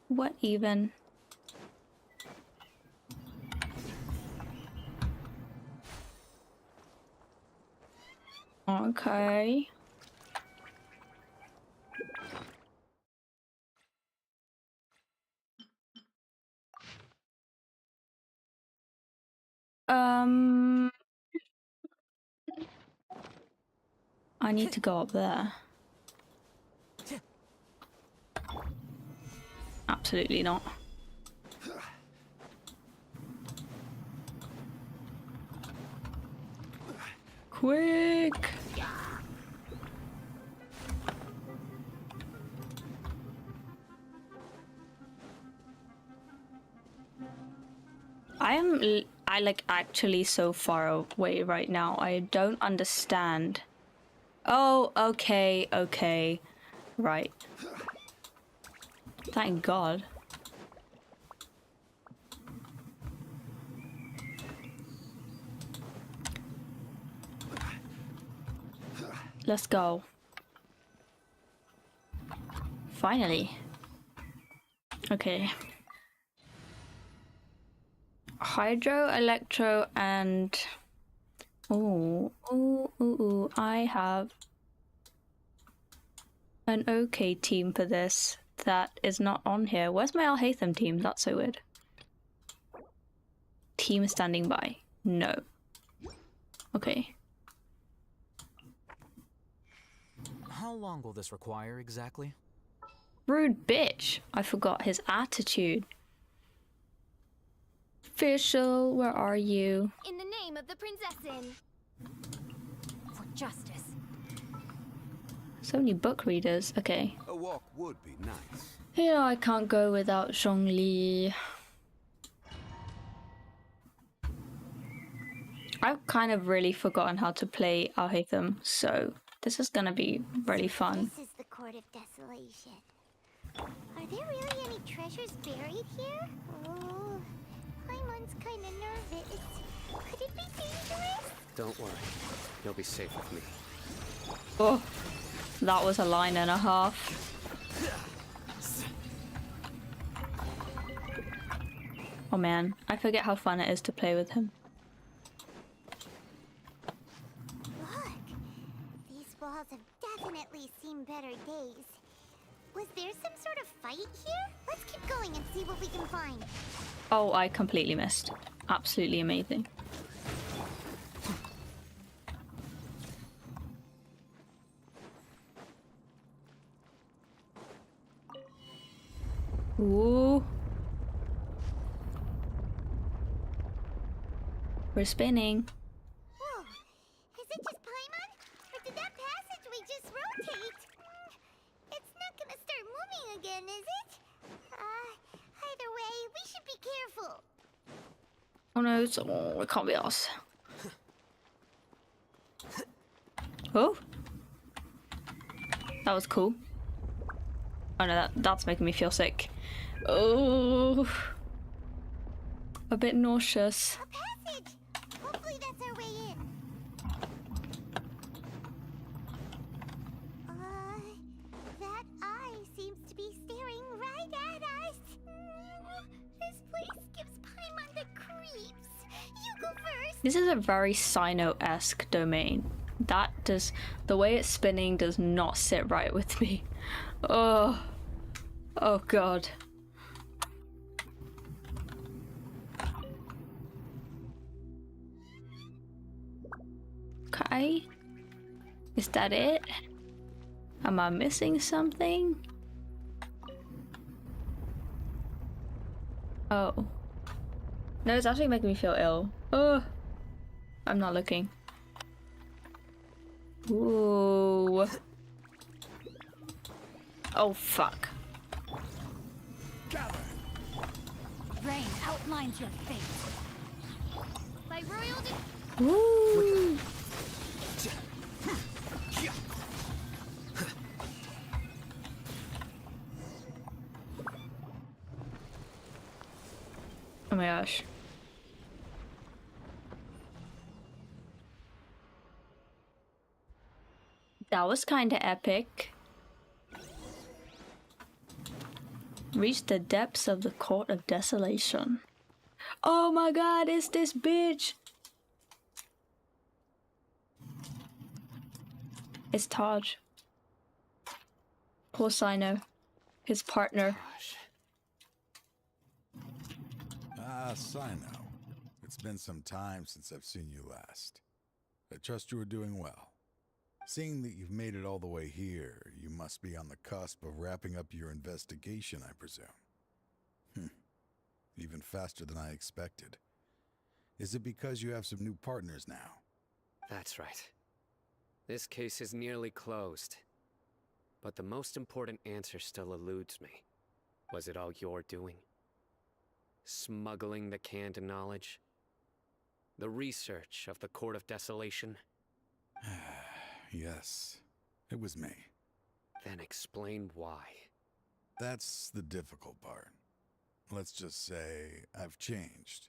What even? Okay. I need to go up there. Absolutely not. Quick! I like actually so far away right now. I don't understand. Oh, okay, okay. Right. Thank God. Let's go. Finally. Okay. Hydro, electro, and Oh, I have an okay team for this that is not on here. Where's my Alhaitham team? That's so weird. Team standing by. No. Okay. How long will this require exactly? Rude bitch. I forgot his attitude. Official, where are you? In the name of the Prinzessin. For justice. So many book readers. Okay. A walk would be nice. Yeah, I can't go without Zhongli. I've kind of really forgotten how to play Alhaitham, so this is gonna be really fun. This is the Court of Desolation. Are there really any treasures buried here? Oh, Paimon's kind of nervous. Could it be dangerous? Don't worry. You'll be safe with me. Oh, that was a line and a half. Oh man, I forget how fun it is to play with him. Look, these walls have definitely seen better days. Was there some sort of fight here? Let's keep going and see what we can find. Oh, I completely missed. Absolutely amazing. Ooh. We're spinning. Whoa, is it just Paimon? Or did that passageway just rotate? It's not gonna start moving again, is it? Either way, we should be careful. Oh no, it can't be us. Oh. That was cool. Oh no, that's making me feel sick. Oh. A bit nauseous. A passage! Hopefully that's our way in. That eye seems to be staring right at us. This place gives Paimon the creeps. You go first. This is a very cyno-esque domain. The way it's spinning does not sit right with me. Oh god. Okay. Is that it? Am I missing something? Oh. No, it's actually making me feel ill. Oh. I'm not looking. Ooh. Oh, fuck. Rain outlines your fate. By royalty. Ooh. Oh my gosh. That was kinda epic. Reach the depths of the Court of Desolation. Oh my god, it's this bitch! It's Taj. Poor Cyno. His partner. Ah, Cyno. It's been some time since I've seen you last. I trust you are doing well. Seeing that you've made it all the way here, you must be on the cusp of wrapping up your investigation, I presume. Even faster than I expected. Is it because you have some new partners now? That's right. This case is nearly closed. But the most important answer still eludes me. Was it all your doing? Smuggling the canned knowledge? The research of the Court of Desolation? Yes, it was me. Then explain why. That's the difficult part. Let's just say I've changed.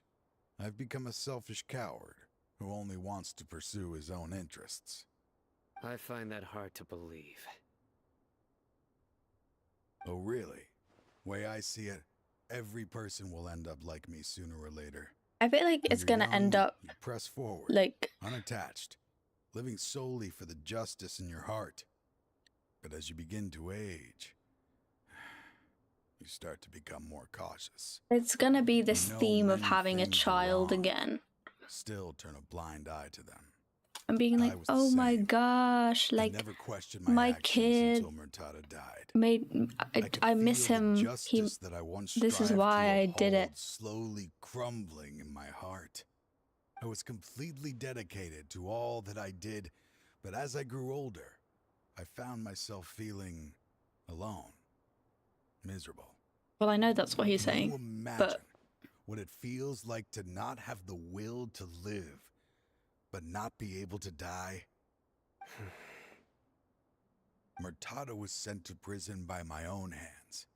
I've become a selfish coward who only wants to pursue his own interests. I find that hard to believe. Oh, really? Way I see it, every person will end up like me sooner or later. I feel like When it's you're gonna young, end up you press forward, like unattached, living solely for the justice in your heart. But as you begin to age, you start to become more cautious. it's gonna be this You know theme of many having a things are child wrong, again. Still turn a blind eye to them. I'm being like, was the oh my same. gosh, I like never questioned my actions kid until Murtada died. I miss feel the him. justice that I once This is strived why to I did it. uphold slowly crumbling in my heart. I was completely dedicated to all that I did, but as I grew older, I found myself feeling alone, miserable. Well, I know that's what he's Can you saying, imagine but what it feels like to not have the will to live, but not be able to die? Murtada was sent to prison by my own hands.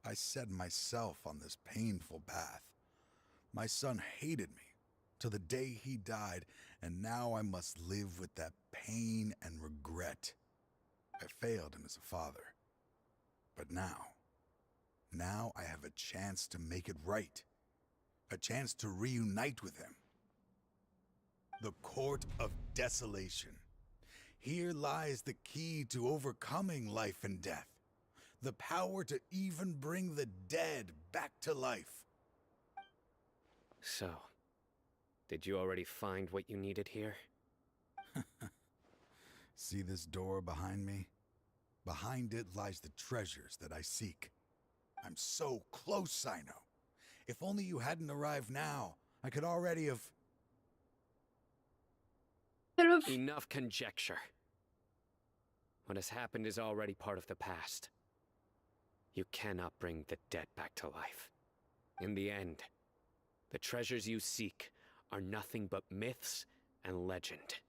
I set myself on this painful path. My son hated me till the day he died, and now I must live with that pain and regret. I failed him as a father. But now I have a chance to make it right. A chance to reunite with him. The Court of Desolation. Here lies the key to overcoming life and death. The power to even bring the dead back to life. So, did you already find what you needed here? See this door behind me? Behind it lies the treasures that I seek. I'm so close, Cyno. If only you hadn't arrived now, I could already have... Enough conjecture. What has happened is already part of the past. You cannot bring the dead back to life. In the end, the treasures you seek are nothing but myths and legend.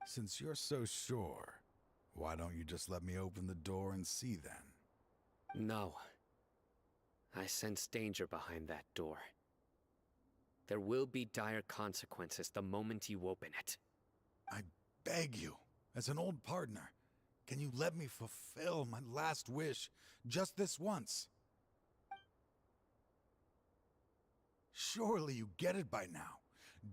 Since you're so sure, why don't you just let me open the door and see then? No. I sense danger behind that door. There will be dire consequences the moment you open it. I beg you, as an old partner, can you let me fulfill my last wish just this once? Surely you get it by now.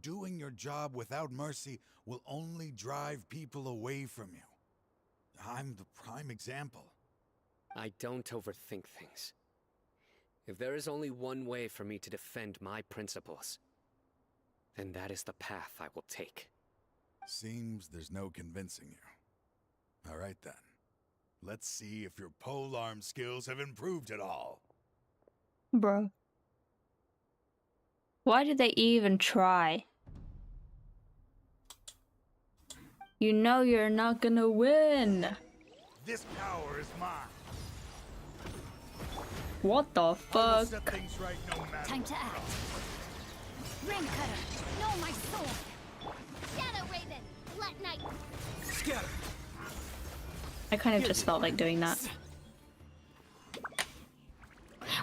Doing your job without mercy will only drive people away from you. I'm the prime example. I don't overthink things. If there is only one way for me to defend my principles, then that is the path I will take. Seems there's no convincing you. All right then. Let's see if your polearm skills have improved at all. bro, why did they even try? You know you're not gonna win. This power is mine. What the fuck? Right no Time to act. Ring cutter, know my sword. Shadow Raven, let night. Scatter. I kind of just felt like doing that.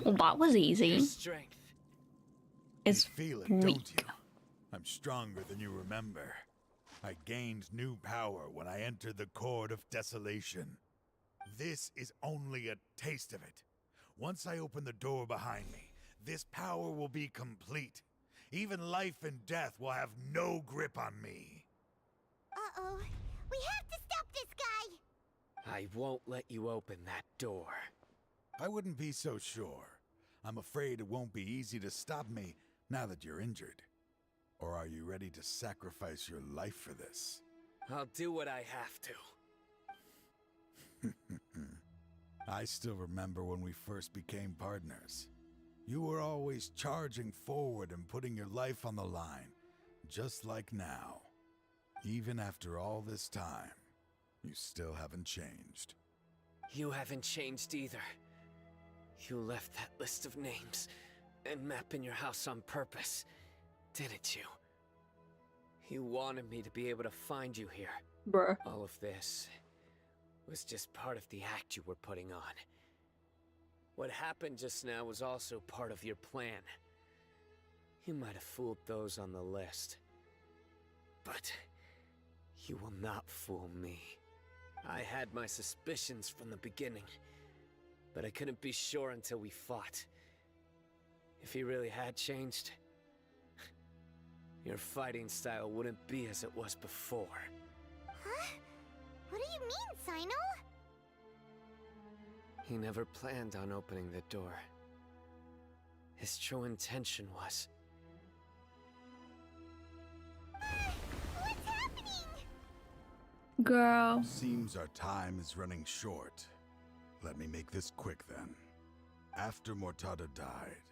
Well, that was easy. It's feel it, weak. don't you? I'm stronger than you remember. I gained new power when I entered the Court of Desolation. This is only a taste of it. Once I open the door behind me, this power will be complete. Even life and death will have no grip on me. Uh-oh. We have to stop this guy! I won't let you open that door. I wouldn't be so sure. I'm afraid it won't be easy to stop me now that you're injured. Or are you ready to sacrifice your life for this? I'll do what I have to. I still remember when we first became partners. You were always charging forward and putting your life on the line, just like now. Even after all this time, you still haven't changed. You haven't changed either. You left that list of names and map in your house on purpose, didn't you? You wanted me to be able to find you here. Bruh. All of this was just part of the act you were putting on. What happened just now was also part of your plan. You might have fooled those on the list, but you will not fool me. I had my suspicions from the beginning, but I couldn't be sure until we fought. If he really had changed, your fighting style wouldn't be as it was before. Huh? What do you mean, Cyno? He never planned on opening the door. His true intention was... What's happening? Girl. Seems our time is running short. Let me make this quick then. After Mortada died,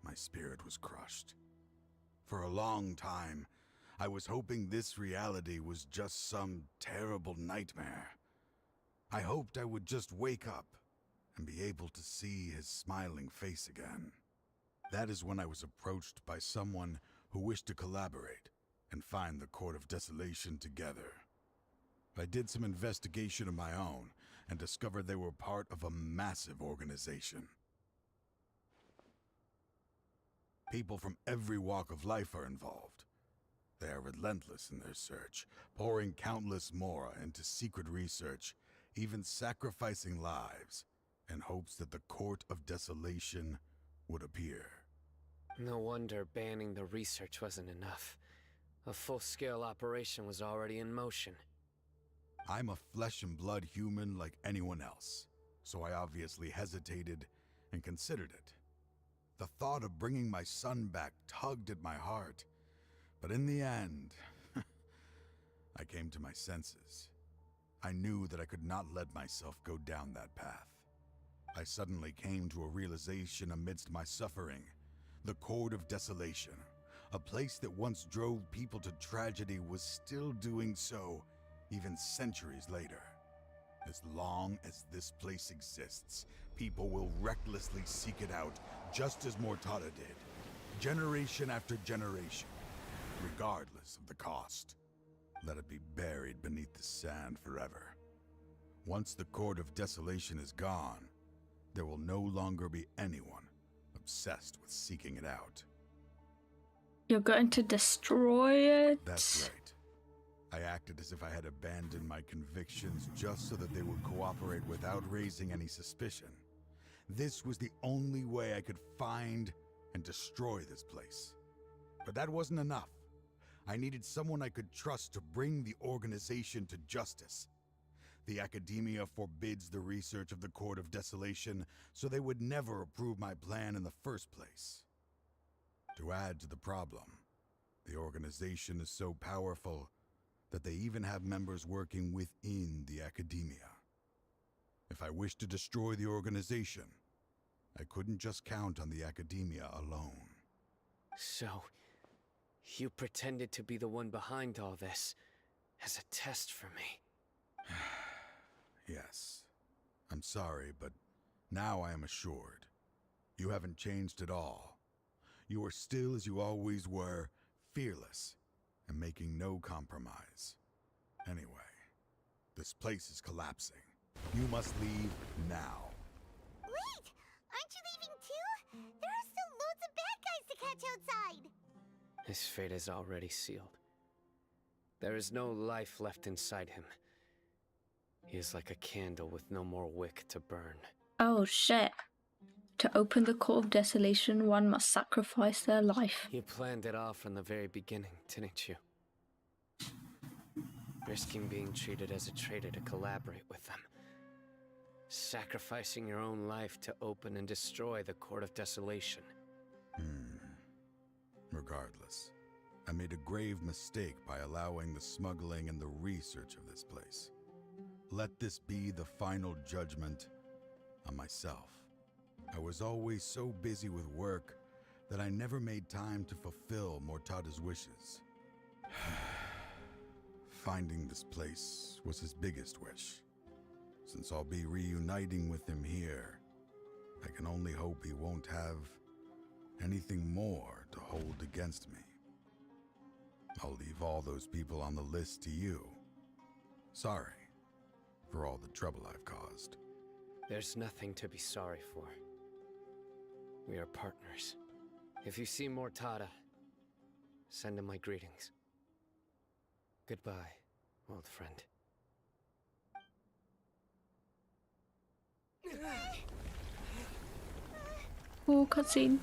my spirit was crushed. For a long time, I was hoping this reality was just some terrible nightmare. I hoped I would just wake up and be able to see his smiling face again. That is when I was approached by someone who wished to collaborate and find the Court of Desolation together. I did some investigation of my own and discovered they were part of a massive organization. People from every walk of life are involved. They are relentless in their search, pouring countless mora into secret research, even sacrificing lives in hopes that the Court of Desolation would appear. No wonder banning the research wasn't enough. A full-scale operation was already in motion. I'm a flesh and blood human like anyone else, so I obviously hesitated and considered it. The thought of bringing my son back tugged at my heart, but in the end, I came to my senses. I knew that I could not let myself go down that path. I suddenly came to a realization amidst my suffering. The Court of Desolation, a place that once drove people to tragedy, was still doing so even centuries later. As long as this place exists, people will recklessly seek it out, just as Mortada did, generation after generation, regardless of the cost. Let it be buried beneath the sand forever. Once the Court of Desolation is gone, there will no longer be anyone obsessed with seeking it out. You're going to destroy it? That's right. I acted as if I had abandoned my convictions just so that they would cooperate without raising any suspicion. This was the only way I could find and destroy this place. But that wasn't enough. I needed someone I could trust to bring the organization to justice. The Academia forbids the research of the Court of Desolation, so they would never approve my plan in the first place. To add to the problem, the organization is so powerful that they even have members working within the Academia. If I wished to destroy the organization, I couldn't just count on the Academia alone. So, you pretended to be the one behind all this, as a test for me. Yes. I'm sorry, but now I am assured. You haven't changed at all. You are still as you always were, fearless, and making no compromise. Anyway, this place is collapsing. You must leave now. Wait! Aren't you leaving too? There are still loads of bad guys to catch outside! His fate is already sealed. There is no life left inside him. He is like a candle with no more wick to burn. Oh shit. To open the Court of Desolation, one must sacrifice their life. You planned it all from the very beginning, didn't you? Risking being treated as a traitor to collaborate with them. Sacrificing your own life to open and destroy the Court of Desolation. Regardless, I made a grave mistake by allowing the smuggling and the research of this place. Let this be the final judgment on myself. I was always so busy with work that I never made time to fulfill Mortada's wishes. Finding this place was his biggest wish. Since I'll be reuniting with him here, I can only hope he won't have anything more to hold against me. I'll leave all those people on the list to you. Sorry for all the trouble I've caused. There's nothing to be sorry for. We are partners. If you see Mortada, send him my greetings. Goodbye, old friend. Oh, cutscene.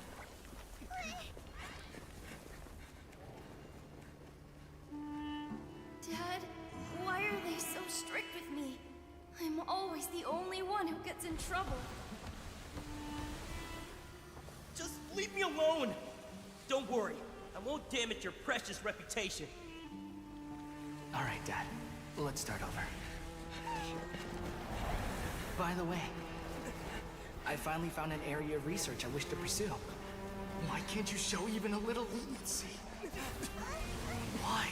strict with me. I'm always the only one who gets in trouble. Just leave me alone! Don't worry, I won't damage your precious reputation. Alright, Dad. Let's start over. By the way, I finally found an area of research I wish to pursue. Why can't you show even a little leniency? Why?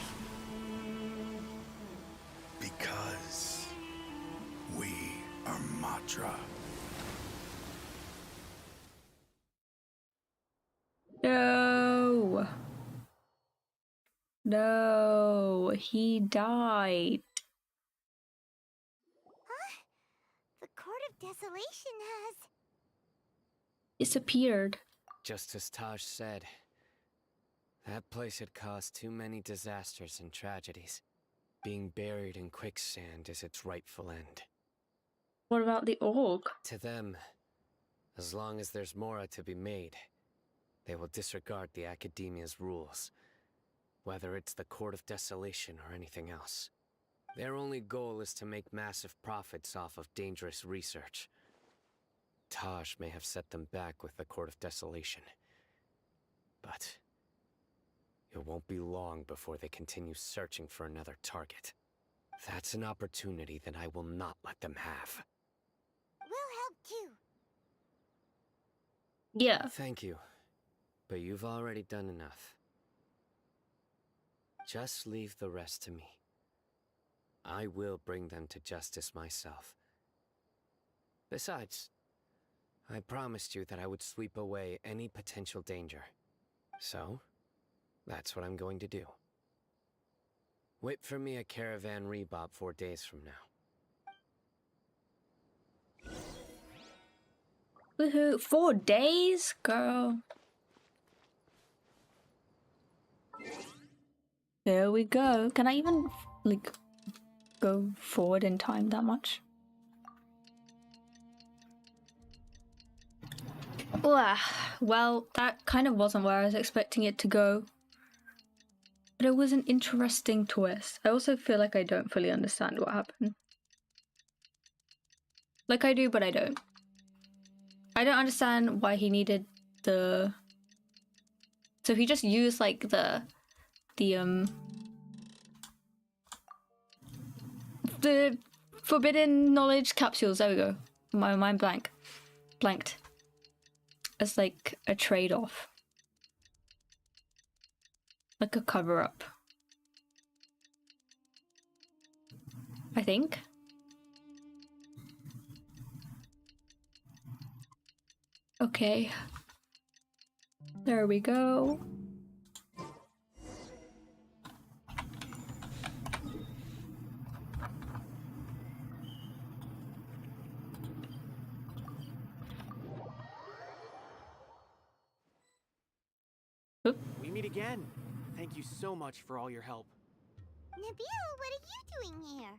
Because we are Matra. No. No, he died. Huh? The Court of Desolation has... Disappeared. Just as Taj said, that place had caused too many disasters and tragedies. Being buried in quicksand is its rightful end. What about the org? To them, as long as there's Mora to be made, they will disregard the Academia's rules, whether it's the Court of Desolation or anything else. Their only goal is to make massive profits off of dangerous research. Taj may have set them back with the Court of Desolation, but it won't be long before they continue searching for another target. That's an opportunity that I will not let them have. We'll help too. Yeah. Thank you, but you've already done enough. Just leave the rest to me. I will bring them to justice myself. Besides, I promised you that I would sweep away any potential danger. So, that's what I'm going to do. Wait for me at Caravan Rebop 4 days from now. Woohoo! 4 days, girl. There we go. Can I even, like, go forward in time that much? Well, that kind of wasn't where I was expecting it to go. But it was an interesting twist. I also feel like I don't fully understand what happened. Like I do, but I don't. I don't understand why he needed the... So he just used like the forbidden knowledge capsules. There we go. My mind blanked. As like a trade-off. Like a cover-up. I think. Okay. There we go. We meet again. Thank you so much for all your help. Nabil, what are you doing here?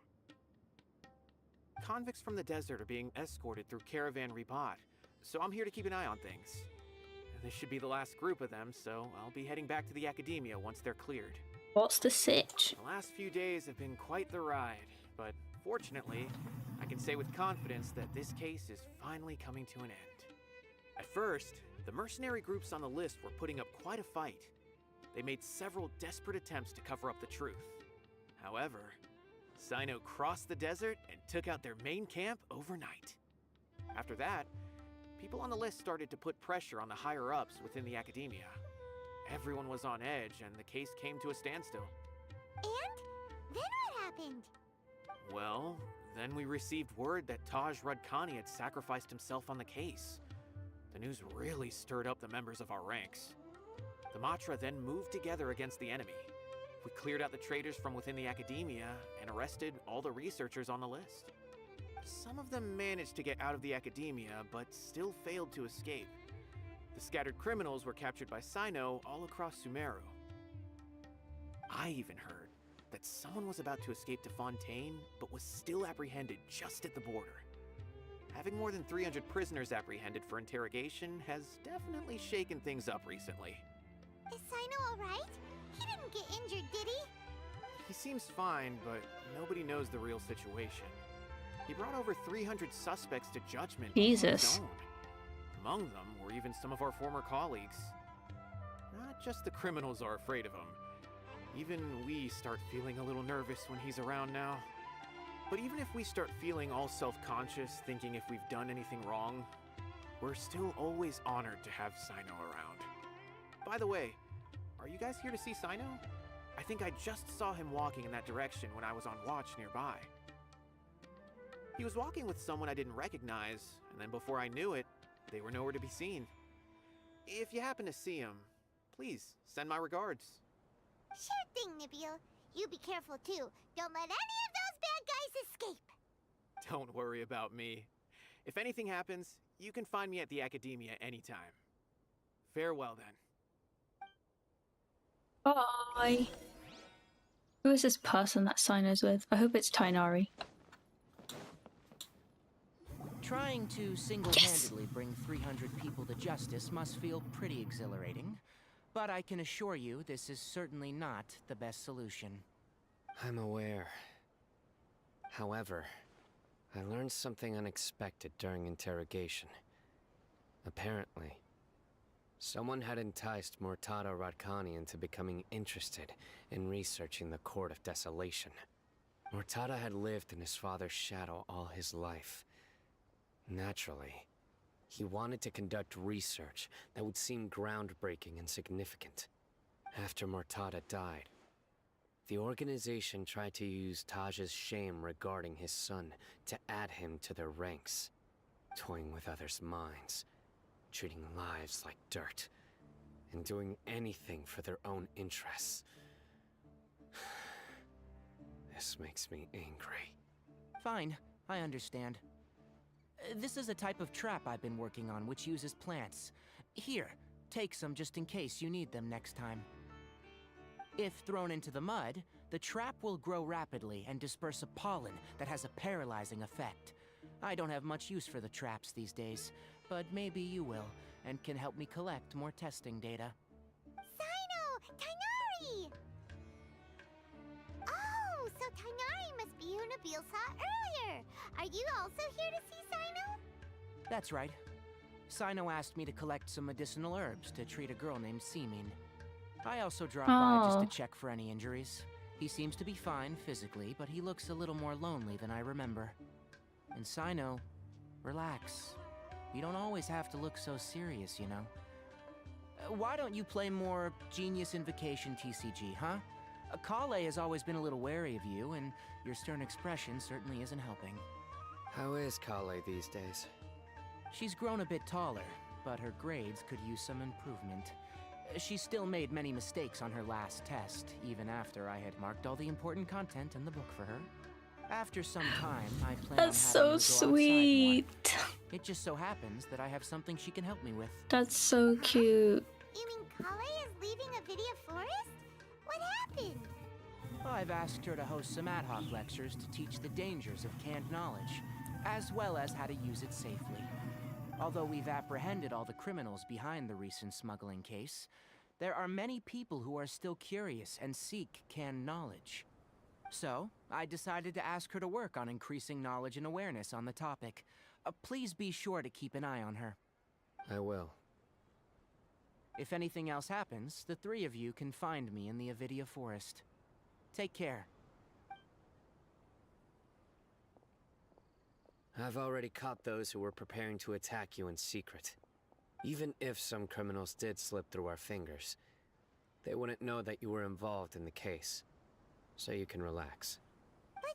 Convicts from the desert are being escorted through Caravan Rebot, so I'm here to keep an eye on things. This should be the last group of them, so I'll be heading back to the Academia once they're cleared. What's the sitch? The last few days have been quite the ride, but fortunately, I can say with confidence that this case is finally coming to an end. At first, the mercenary groups on the list were putting up quite a fight. They made several desperate attempts to cover up the truth. However, Cyno crossed the desert and took out their main camp overnight. After that, people on the list started to put pressure on the higher-ups within the Academia. Everyone was on edge, and the case came to a standstill. And? Then what happened? Well, then we received word that Taj Rudkani had sacrificed himself on the case. The news really stirred up the members of our ranks. The Matra then moved together against the enemy. We cleared out the traitors from within the Academia and arrested all the researchers on the list. Some of them managed to get out of the Academia, but still failed to escape. The scattered criminals were captured by Cyno all across Sumeru. I even heard that someone was about to escape to Fontaine, but was still apprehended just at the border. Having more than 300 prisoners apprehended for interrogation has definitely shaken things up recently. Is Cyno alright? He didn't get injured, did he? He seems fine, but nobody knows the real situation. He brought over 300 suspects to judgment on his Jesus. own. Among them were even some of our former colleagues. Not just the criminals are afraid of him. Even we start feeling a little nervous when he's around now. But even if we start feeling all self-conscious, thinking if we've done anything wrong, we're still always honored to have Cyno around. By the way, are you guys here to see Cyno? I think I just saw him walking in that direction when I was on watch nearby. He was walking with someone I didn't recognize, and then before I knew it, they were nowhere to be seen. If you happen to see him, please send my regards. Sure thing, Nibio. You be careful too. Don't let any of those bad guys escape. Don't worry about me. If anything happens, you can find me at the Academia anytime. Farewell then. Bye. Who is this person that Cyno's with? I hope it's Tainari. Trying to single-handedly bring 300 people to justice must feel pretty exhilarating. But I can assure you, this is certainly not the best solution. I'm aware. However, I learned something unexpected during interrogation. Apparently, someone had enticed Mortada Radkani into becoming interested in researching the Court of Desolation. Mortada had lived in his father's shadow all his life. Naturally, he wanted to conduct research that would seem groundbreaking and significant. After Mortada died, the organization tried to use Taj's shame regarding his son to add him to their ranks, toying with others' minds, treating lives like dirt, and doing anything for their own interests. This makes me angry. Fine, I understand. This is a type of trap I've been working on which uses plants. Here, take some just in case you need them next time. If thrown into the mud, the trap will grow rapidly and disperse a pollen that has a paralyzing effect. I don't have much use for the traps these days, but maybe you will, and can help me collect more testing data. Cyno! Tainari! Oh, so Tainari must be who Nabil saw earlier. Are you also here to see Cyno? That's right. Cyno asked me to collect some medicinal herbs to treat a girl named Seamin. I also dropped by just to check for any injuries. He seems to be fine physically, but he looks a little more lonely than I remember. And Cyno, relax. You don't always have to look so serious, you know. Why don't you play more Genius Invocation TCG, huh? Kale has always been a little wary of you, and your stern expression certainly isn't helping. How is Kale these days? She's grown a bit taller, but her grades could use some improvement. She still made many mistakes on her last test, even after I had marked all the important content in the book for her. After some time, I plan That's on having so her go sweet. outside more. It just so happens that I have something she can help me with. That's so cute. You mean Kale is leaving Avidia Forest? What happened? I've asked her to host some ad hoc lectures to teach the dangers of canned knowledge, as well as how to use it safely. Although we've apprehended all the criminals behind the recent smuggling case, there are many people who are still curious and seek canned knowledge. So, I decided to ask her to work on increasing knowledge and awareness on the topic. Please be sure to keep an eye on her. I will. If anything else happens, the three of you can find me in the Avidia Forest. Take care. I've already caught those who were preparing to attack you in secret. Even if some criminals did slip through our fingers, they wouldn't know that you were involved in the case. So you can relax. But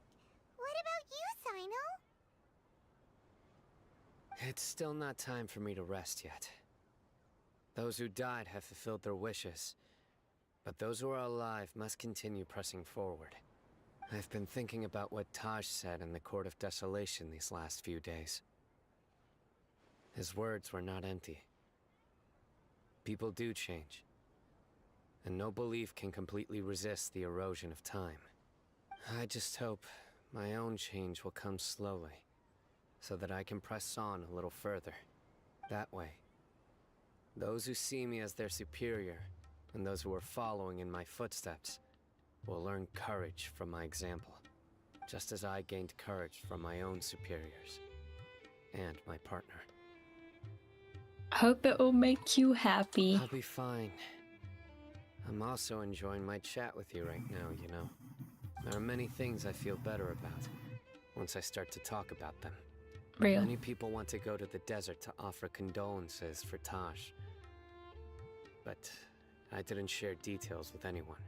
what about you, Cyno? It's still not time for me to rest yet. Those who died have fulfilled their wishes, but those who are alive must continue pressing forward. I've been thinking about what Taj said in the Court of Desolation these last few days. His words were not empty. People do change, and no belief can completely resist the erosion of time. I just hope my own change will come slowly, so that I can press on a little further. That way, those who see me as their superior, and those who are following in my footsteps, will learn courage from my example, just as I gained courage from my own superiors and my partner. Hope it will make you happy. I'll be fine. I'm also enjoying my chat with you right now, you know. There are many things I feel better about once I start to talk about them. Real. Many people want to go to the desert to offer condolences for Taj, but I didn't share details with anyone.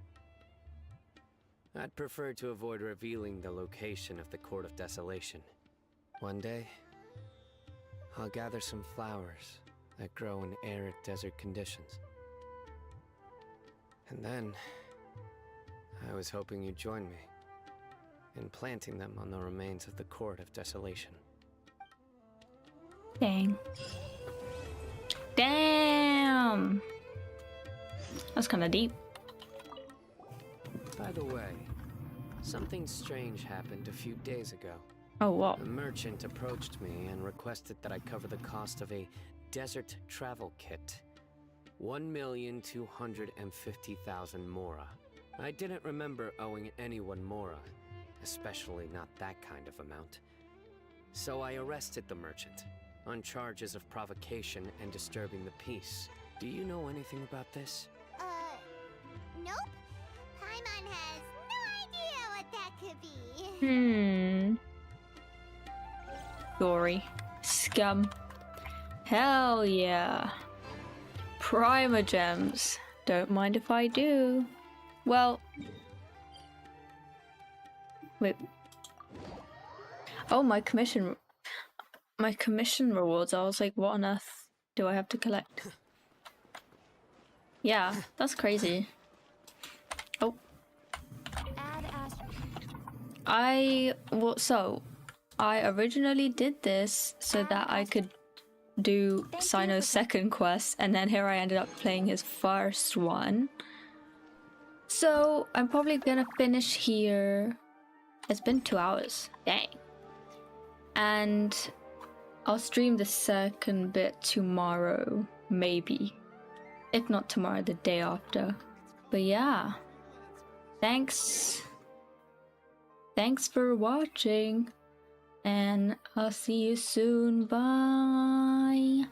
I'd prefer to avoid revealing the location of the Court of Desolation. One day, I'll gather some flowers that grow in arid desert conditions. And then, I was hoping you'd join me in planting them on the remains of the Court of Desolation. Dang. Damn! That's kind of deep. By the way, something strange happened a few days ago. Oh, what? A merchant approached me and requested that I cover the cost of a desert travel kit. 1,250,000 mora. I didn't remember owing anyone mora, especially not that kind of amount. So I arrested the merchant on charges of provocation and disturbing the peace. Do you know anything about this? Nope. Paimon has no idea what that could be. Gory. Scum. Hell yeah. Primogems. Don't mind if I do. Well. Wait. Oh, my commission rewards. I was like, what on earth do I have to collect? Yeah, that's crazy. Oh. I originally did this so that I could do Cyno's second quest, and then here I ended up playing his first one. So I'm probably gonna finish here. It's been 2 hours. Dang. And I'll stream the second bit tomorrow, maybe. If not tomorrow, the day after. But yeah. Thanks for watching. And I'll see you soon. Bye.